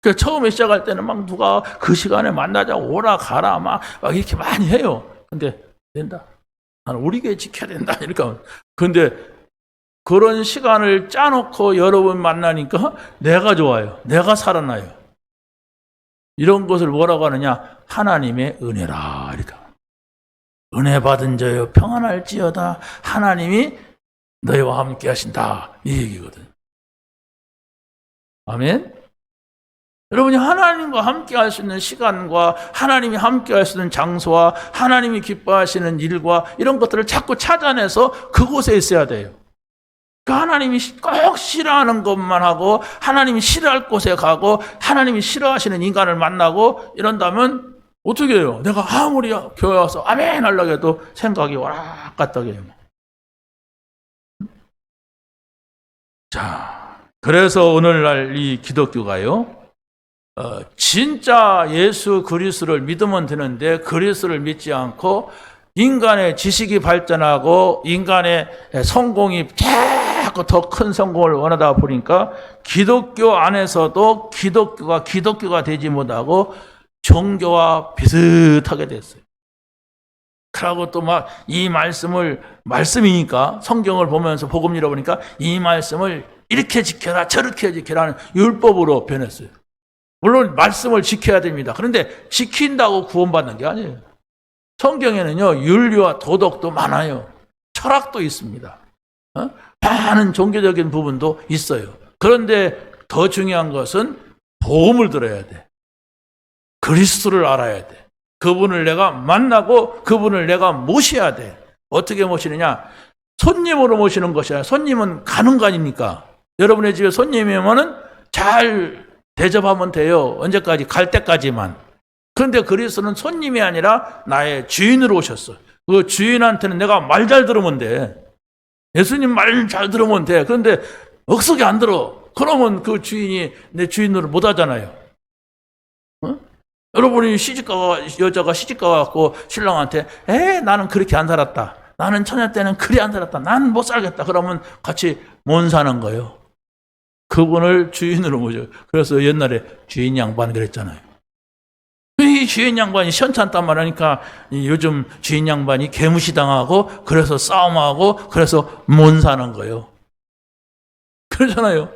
그러니까 처음에 시작할 때는 막 누가 그 시간에 만나자고 오라 가라 막 이렇게 많이 해요. 근데 된다. 나는 우리 교회 지켜야 된다. 이러니까. 근데 그런 시간을 짜놓고 여러분 만나니까 내가 좋아요. 내가 살아나요. 이런 것을 뭐라고 하느냐? 하나님의 은혜라. 이렇게. 은혜 받은 자여 평안할지어다. 하나님이 너희와 함께 하신다. 이 얘기거든요. 아멘. 여러분이 하나님과 함께 할 수 있는 시간과 하나님이 함께 할 수 있는 장소와 하나님이 기뻐하시는 일과 이런 것들을 자꾸 찾아내서 그곳에 있어야 돼요. 그 하나님이 꼭 싫어하는 것만 하고 하나님이 싫어할 곳에 가고 하나님이 싫어하시는 인간을 만나고 이런다면 어떻게 해요? 내가 아무리 교회 와서 아멘 하려고 해도 생각이 와락 갔다 해요. 자, 그래서 오늘날 이 기독교가요, 진짜 예수 그리스도를 믿으면 되는데 그리스도를 믿지 않고 인간의 지식이 발전하고 인간의 성공이 자꾸 더 큰 성공을 원하다 보니까 기독교 안에서도 기독교가 되지 못하고 종교와 비슷하게 됐어요. 그러고 또 막 이 말씀이니까 성경을 보면서 복음 읽어보니까 이 말씀을 이렇게 지켜라 저렇게 지켜라는 율법으로 변했어요. 물론 말씀을 지켜야 됩니다. 그런데 지킨다고 구원받는 게 아니에요. 성경에는요, 윤리와 도덕도 많아요. 철학도 있습니다. 많은 종교적인 부분도 있어요. 그런데 더 중요한 것은 복음을 들어야 돼. 그리스도를 알아야 돼. 그분을 내가 만나고 그분을 내가 모셔야 돼. 어떻게 모시느냐? 손님으로 모시는 것이 아니라 손님은 가는 거 아닙니까? 여러분의 집에 손님이 오면은 잘 대접하면 돼요. 언제까지? 갈 때까지만. 그런데 그리스도는 손님이 아니라 나의 주인으로 오셨어. 그 주인한테는 내가 말 잘 들으면 돼. 예수님 말 잘 들으면 돼. 그런데 억석이 안 들어. 그러면 그 주인이 내 주인으로 못 하잖아요. 어? 여러분이 여자가 시집가 갖고 신랑한테 나는 그렇게 안 살았다. 나는 처녀 때는 그리 안 살았다. 난 못 살겠다. 그러면 같이 못 사는 거예요. 그분을 주인으로 모셔. 그래서 옛날에 주인 양반 그랬잖아요. 이 주인 양반이 시원찮단 말하니까 요즘 주인 양반이 개무시당하고 그래서 싸움하고 그래서 못 사는 거예요. 그러잖아요.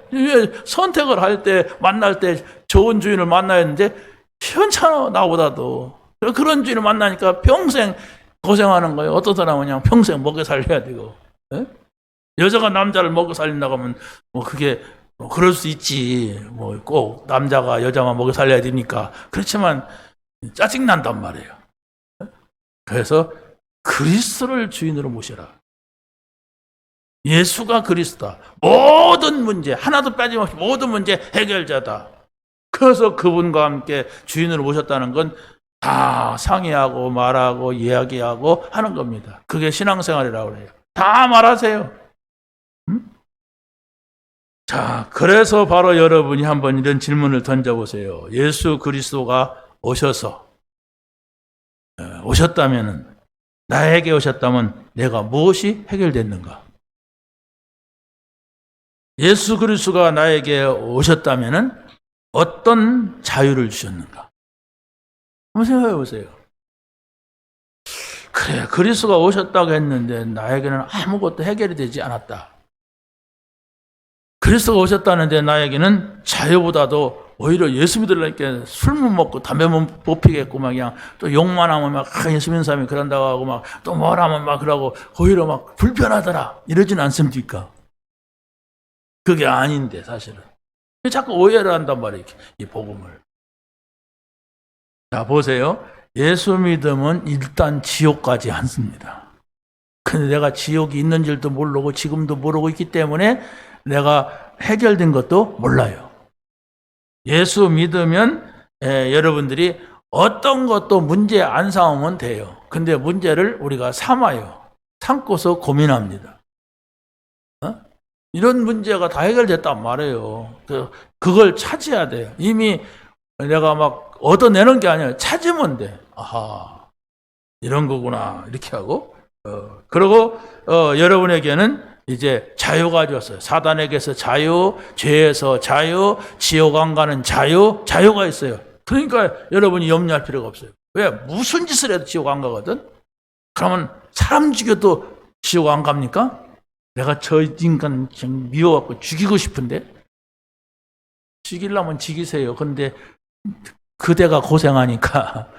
선택을 할 때 만날 때 좋은 주인을 만나야 했는데 시원찮아 나보다도. 그런 주인을 만나니까 평생 고생하는 거예요. 어떤 사람은 그냥 평생 먹여 살려야 되고. 예? 여자가 남자를 먹여 살린다고 하면 뭐 그게 그럴 수 있지. 뭐 꼭 남자가 여자만 먹여 살려야 되니까. 그렇지만 짜증난단 말이에요. 그래서 그리스도를 주인으로 모셔라. 예수가 그리스도다. 모든 문제, 하나도 빠짐없이 모든 문제 해결자다. 그래서 그분과 함께 주인으로 모셨다는 건 다 상의하고 말하고 이야기하고 하는 겁니다. 그게 신앙생활이라고 그래요. 다 말하세요. 자, 그래서 바로 여러분이 한번 이런 질문을 던져보세요. 예수 그리스도가 오셨다면, 나에게 오셨다면 내가 무엇이 해결됐는가? 예수 그리스도가 나에게 오셨다면 어떤 자유를 주셨는가? 한번 생각해 보세요. 그래, 그리스도가 오셨다고 했는데 나에게는 아무것도 해결이 되지 않았다. 그리스도가 오셨다는데 나에게는 자유보다도 오히려 예수 믿으려니까 술만 먹고 담배만 못 피겠고 막 그냥 또 욕만 하면 막 예수 믿는 사람이 그런다고 하고 막 또 뭘 하면 막 그러고 오히려 막 불편하더라. 이러진 않습니까? 그게 아닌데 사실은. 자꾸 오해를 한단 말이에요. 이 복음을. 자, 보세요. 예수 믿음은 일단 지옥까지 않습니다. 근데 내가 지옥이 있는 줄도 모르고 지금도 모르고 있기 때문에 내가 해결된 것도 몰라요. 예수 믿으면 여러분들이 어떤 것도 문제 안 삼으면 돼요. 근데 문제를 우리가 삼아요. 삼고서 고민합니다. 이런 문제가 다 해결됐단 말이에요. 그걸 찾아야 돼요. 이미 내가 막 얻어내는 게 아니라 찾으면 돼. 아하, 이런 거구나. 이렇게 하고. 그리고 여러분에게는 이제 자유가 주었어요. 사단에게서 자유, 죄에서 자유, 지옥 안 가는 자유가 있어요. 그러니까 여러분이 염려할 필요가 없어요. 왜? 무슨 짓을 해도 지옥 안 가거든? 그러면 사람 죽여도 지옥 안 갑니까? 내가 저 인간 미워갖고 죽이고 싶은데? 죽이려면 죽이세요. 근데 그대가 고생하니까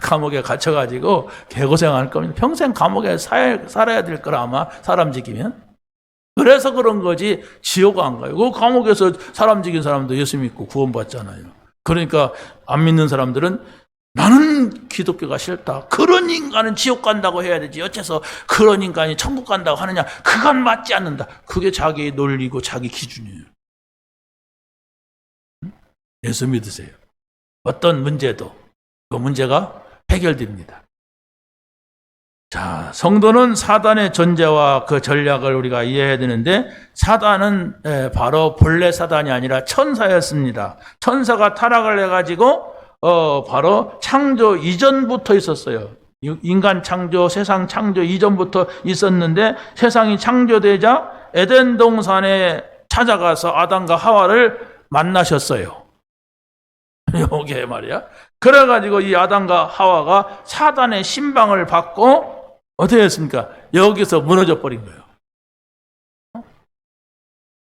감옥에 갇혀가지고 개고생할 겁니다. 평생 감옥에 살아야 될 거라 아마 사람 죽이면. 그래서 그런 거지 지옥 안 가요. 그 감옥에서 사람 죽인 사람도 예수 믿고 구원받잖아요. 그러니까 안 믿는 사람들은 나는 기독교가 싫다. 그런 인간은 지옥 간다고 해야 되지. 어째서 그런 인간이 천국 간다고 하느냐. 그건 맞지 않는다. 그게 자기 논리고 자기 기준이에요. 예수 믿으세요. 어떤 문제도 그 문제가 해결됩니다. 자, 성도는 사단의 존재와 그 전략을 우리가 이해해야 되는데 사단은 바로 본래 사단이 아니라 천사였습니다. 천사가 타락을 해가지고 바로 창조 이전부터 있었어요. 인간 창조, 세상 창조 이전부터 있었는데 세상이 창조되자 에덴 동산에 찾아가서 아담과 하와를 만나셨어요. 요게 말이야. 그래가지고 이 아담과 하와가 사단의 신방을 받고 어떻게 했습니까? 여기서 무너져 버린 거예요.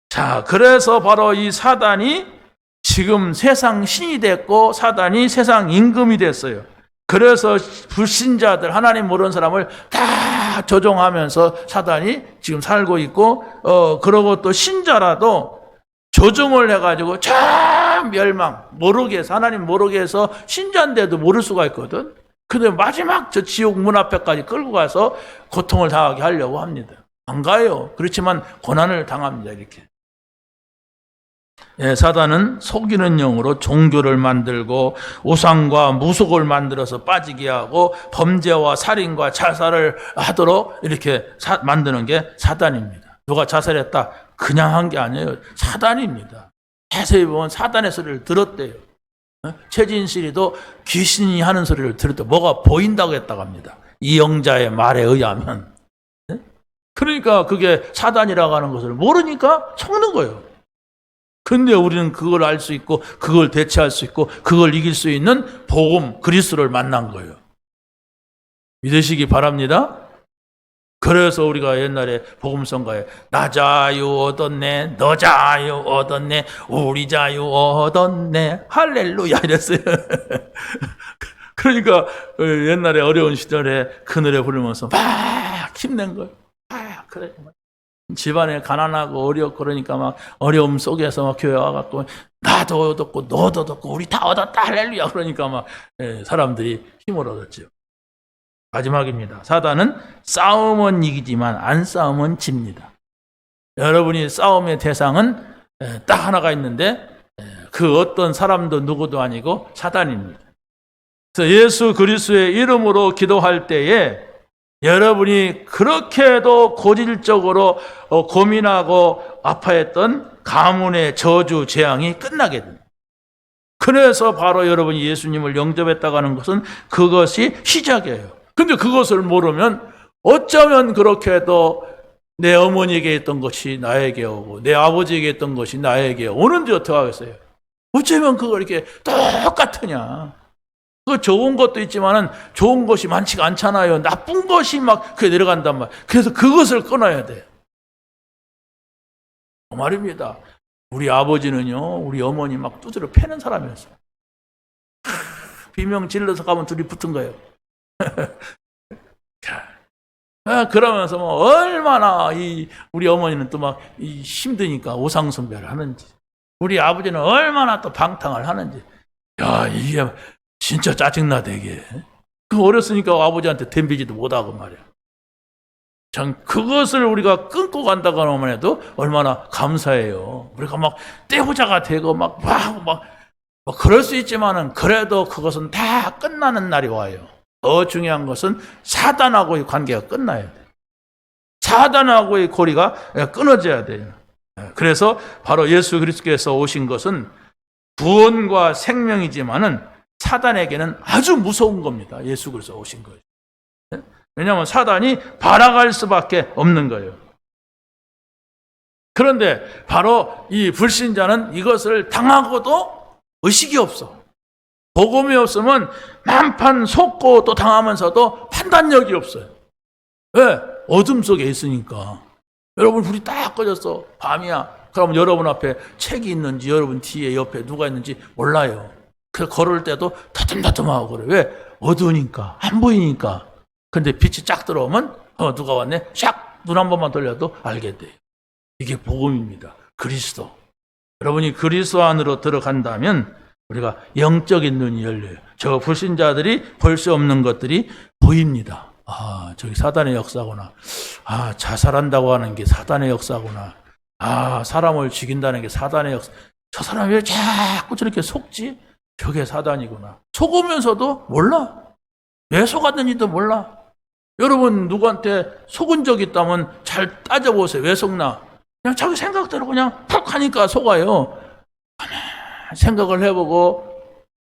자, 그래서 바로 이 사단이 지금 세상 신이 됐고 사단이 세상 임금이 됐어요. 그래서 불신자들, 하나님 모르는 사람을 다 조종하면서 사단이 지금 살고 있고, 그러고 또 신자라도 조종을 해가지고 참 멸망, 모르게 해서, 하나님 모르게 해서 신자인데도 모를 수가 있거든. 근데 마지막 저 지옥 문 앞에까지 끌고 가서 고통을 당하게 하려고 합니다. 안 가요. 그렇지만 고난을 당합니다. 이렇게. 사단은 속이는 영으로 종교를 만들고 우상과 무속을 만들어서 빠지게 하고 범죄와 살인과 자살을 하도록 이렇게 만드는 게 사단입니다. 누가 자살했다 그냥 한 게 아니에요. 사단입니다. 자세히 보면 사단의 소리를 들었대요. 최진실이도 귀신이 하는 소리를 들었대. 뭐가 보인다고 했다고 합니다. 이 영자의 말에 의하면. 그러니까 그게 사단이라고 하는 것을 모르니까 속는 거예요. 근데 우리는 그걸 알 수 있고 그걸 대체할 수 있고 그걸 이길 수 있는 복음 그리스도를 만난 거예요. 믿으시기 바랍니다. 그래서 우리가 옛날에 복음성가에 나 자유 얻었네 너 자유 얻었네 우리 자유 얻었네 할렐루야 이랬어요. 그러니까 옛날에 어려운 시절에 그 노래 부르면서 막 힘낸 거예요. 그래. 집안에 가난하고 어렵고 그러니까 막 어려움 속에서 막 교회 와갖고 나도 얻었고 너도 얻었고 우리 다 얻었다 할렐루야 그러니까 막 사람들이 힘을 얻었죠. 마지막입니다. 사단은 싸움은 이기지만 안 싸움은 집니다. 여러분이 싸움의 대상은 딱 하나가 있는데 그 어떤 사람도 누구도 아니고 사단입니다. 그래서 예수 그리스도의 이름으로 기도할 때에 여러분이 그렇게도 고질적으로 고민하고 아파했던 가문의 저주 재앙이 끝나게 됩니다. 그래서 바로 여러분이 예수님을 영접했다고 하는 것은 그것이 시작이에요. 근데 그것을 모르면 어쩌면 그렇게도 내 어머니에게 했던 것이 나에게 오고 내 아버지에게 했던 것이 나에게 오는데 어떻게 하겠어요? 어쩌면 그걸 이렇게 똑같으냐. 그 좋은 것도 있지만은 좋은 것이 많지가 않잖아요. 나쁜 것이 막 그게 내려간단 말이에요. 그래서 그것을 끊어야 돼요. 그 말입니다. 우리 아버지는요, 우리 어머니 막 두드려 패는 사람이었어요. 비명 질러서 가면 둘이 붙은 거예요. 그러면서 뭐 얼마나 우리 어머니는 또 막 힘드니까 오상숭배를 하는지, 우리 아버지는 얼마나 또 방탕을 하는지, 야, 이게 진짜 짜증나대, 이게. 그 어렸으니까 아버지한테 덤비지도 못하고 말이야. 전 그것을 우리가 끊고 간다고 하면 해도 얼마나 감사해요. 우리가 막 떼부자가 되고 막 그럴 수 있지만은 그래도 그것은 다 끝나는 날이 와요. 더 중요한 것은 사단하고의 관계가 끝나야 돼요. 사단하고의 고리가 끊어져야 돼요. 그래서 바로 예수 그리스도께서 오신 것은 구원과 생명이지만은 사단에게는 아주 무서운 겁니다. 예수 그리스도 오신 거예요. 왜냐하면 사단이 발악할 수밖에 없는 거예요. 그런데 바로 이 불신자는 이것을 당하고도 의식이 없어. 복음이 없으면 만판 속고 또 당하면서도 판단력이 없어요. 왜? 어둠 속에 있으니까. 여러분 불이 딱 꺼졌어. 밤이야. 그러면 여러분 앞에 책이 있는지 여러분 뒤에 옆에 누가 있는지 몰라요. 그래서 걸을 때도 더듬더듬하고 그래. 왜? 어두우니까. 안 보이니까. 근데 빛이 쫙 들어오면 누가 왔네? 샥! 눈 한 번만 돌려도 알게 돼요. 이게 복음입니다. 그리스도. 여러분이 그리스도 안으로 들어간다면 우리가 영적인 눈이 열려요. 저 불신자들이 볼 수 없는 것들이 보입니다. 아, 저기 사단의 역사구나. 아, 자살한다고 하는 게 사단의 역사구나. 아, 사람을 죽인다는 게 사단의 역사. 저 사람이 왜 자꾸 저렇게 속지? 저게 사단이구나. 속으면서도 몰라. 왜 속았는지도 몰라. 여러분 누구한테 속은 적 있다면 잘 따져보세요. 왜 속나? 그냥 자기 생각대로 그냥 푹 하니까 속아요. 생각을 해보고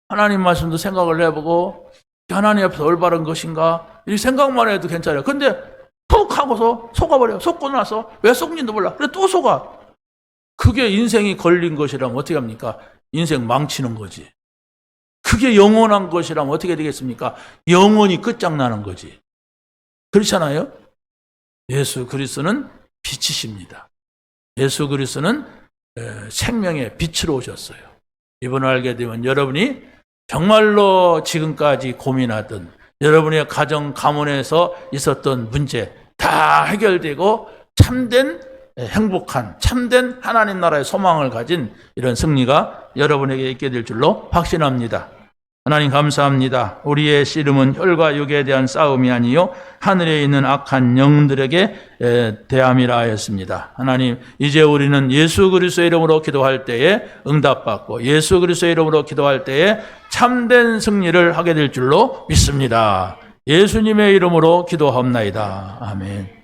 하나님 말씀도 생각을 해보고 하나님 앞에서 올바른 것인가 이 생각만 해도 괜찮아요. 근데 푹 하고서 속아버려요. 속고 나서 왜 속는지도 몰라. 그래 또 속아. 그게 인생이 걸린 것이라면 어떻게 합니까? 인생 망치는 거지. 그게 영원한 것이라면 어떻게 되겠습니까? 영원히 끝장나는 거지. 그렇잖아요? 예수 그리스도는 빛이십니다. 예수 그리스도는 생명의 빛으로 오셨어요. 이분을 알게 되면 여러분이 정말로 지금까지 고민하던 여러분의 가정 가문에서 있었던 문제 다 해결되고 참된 행복한 참된 하나님 나라의 소망을 가진 이런 승리가 여러분에게 있게 될 줄로 확신합니다. 하나님 감사합니다. 우리의 씨름은 혈과 육에 대한 싸움이 아니요 하늘에 있는 악한 영들에게 대함이라 하였습니다. 하나님, 이제 우리는 예수 그리스도의 이름으로 기도할 때에 응답받고 예수 그리스도의 이름으로 기도할 때에 참된 승리를 하게 될 줄로 믿습니다. 예수님의 이름으로 기도하옵나이다. 아멘.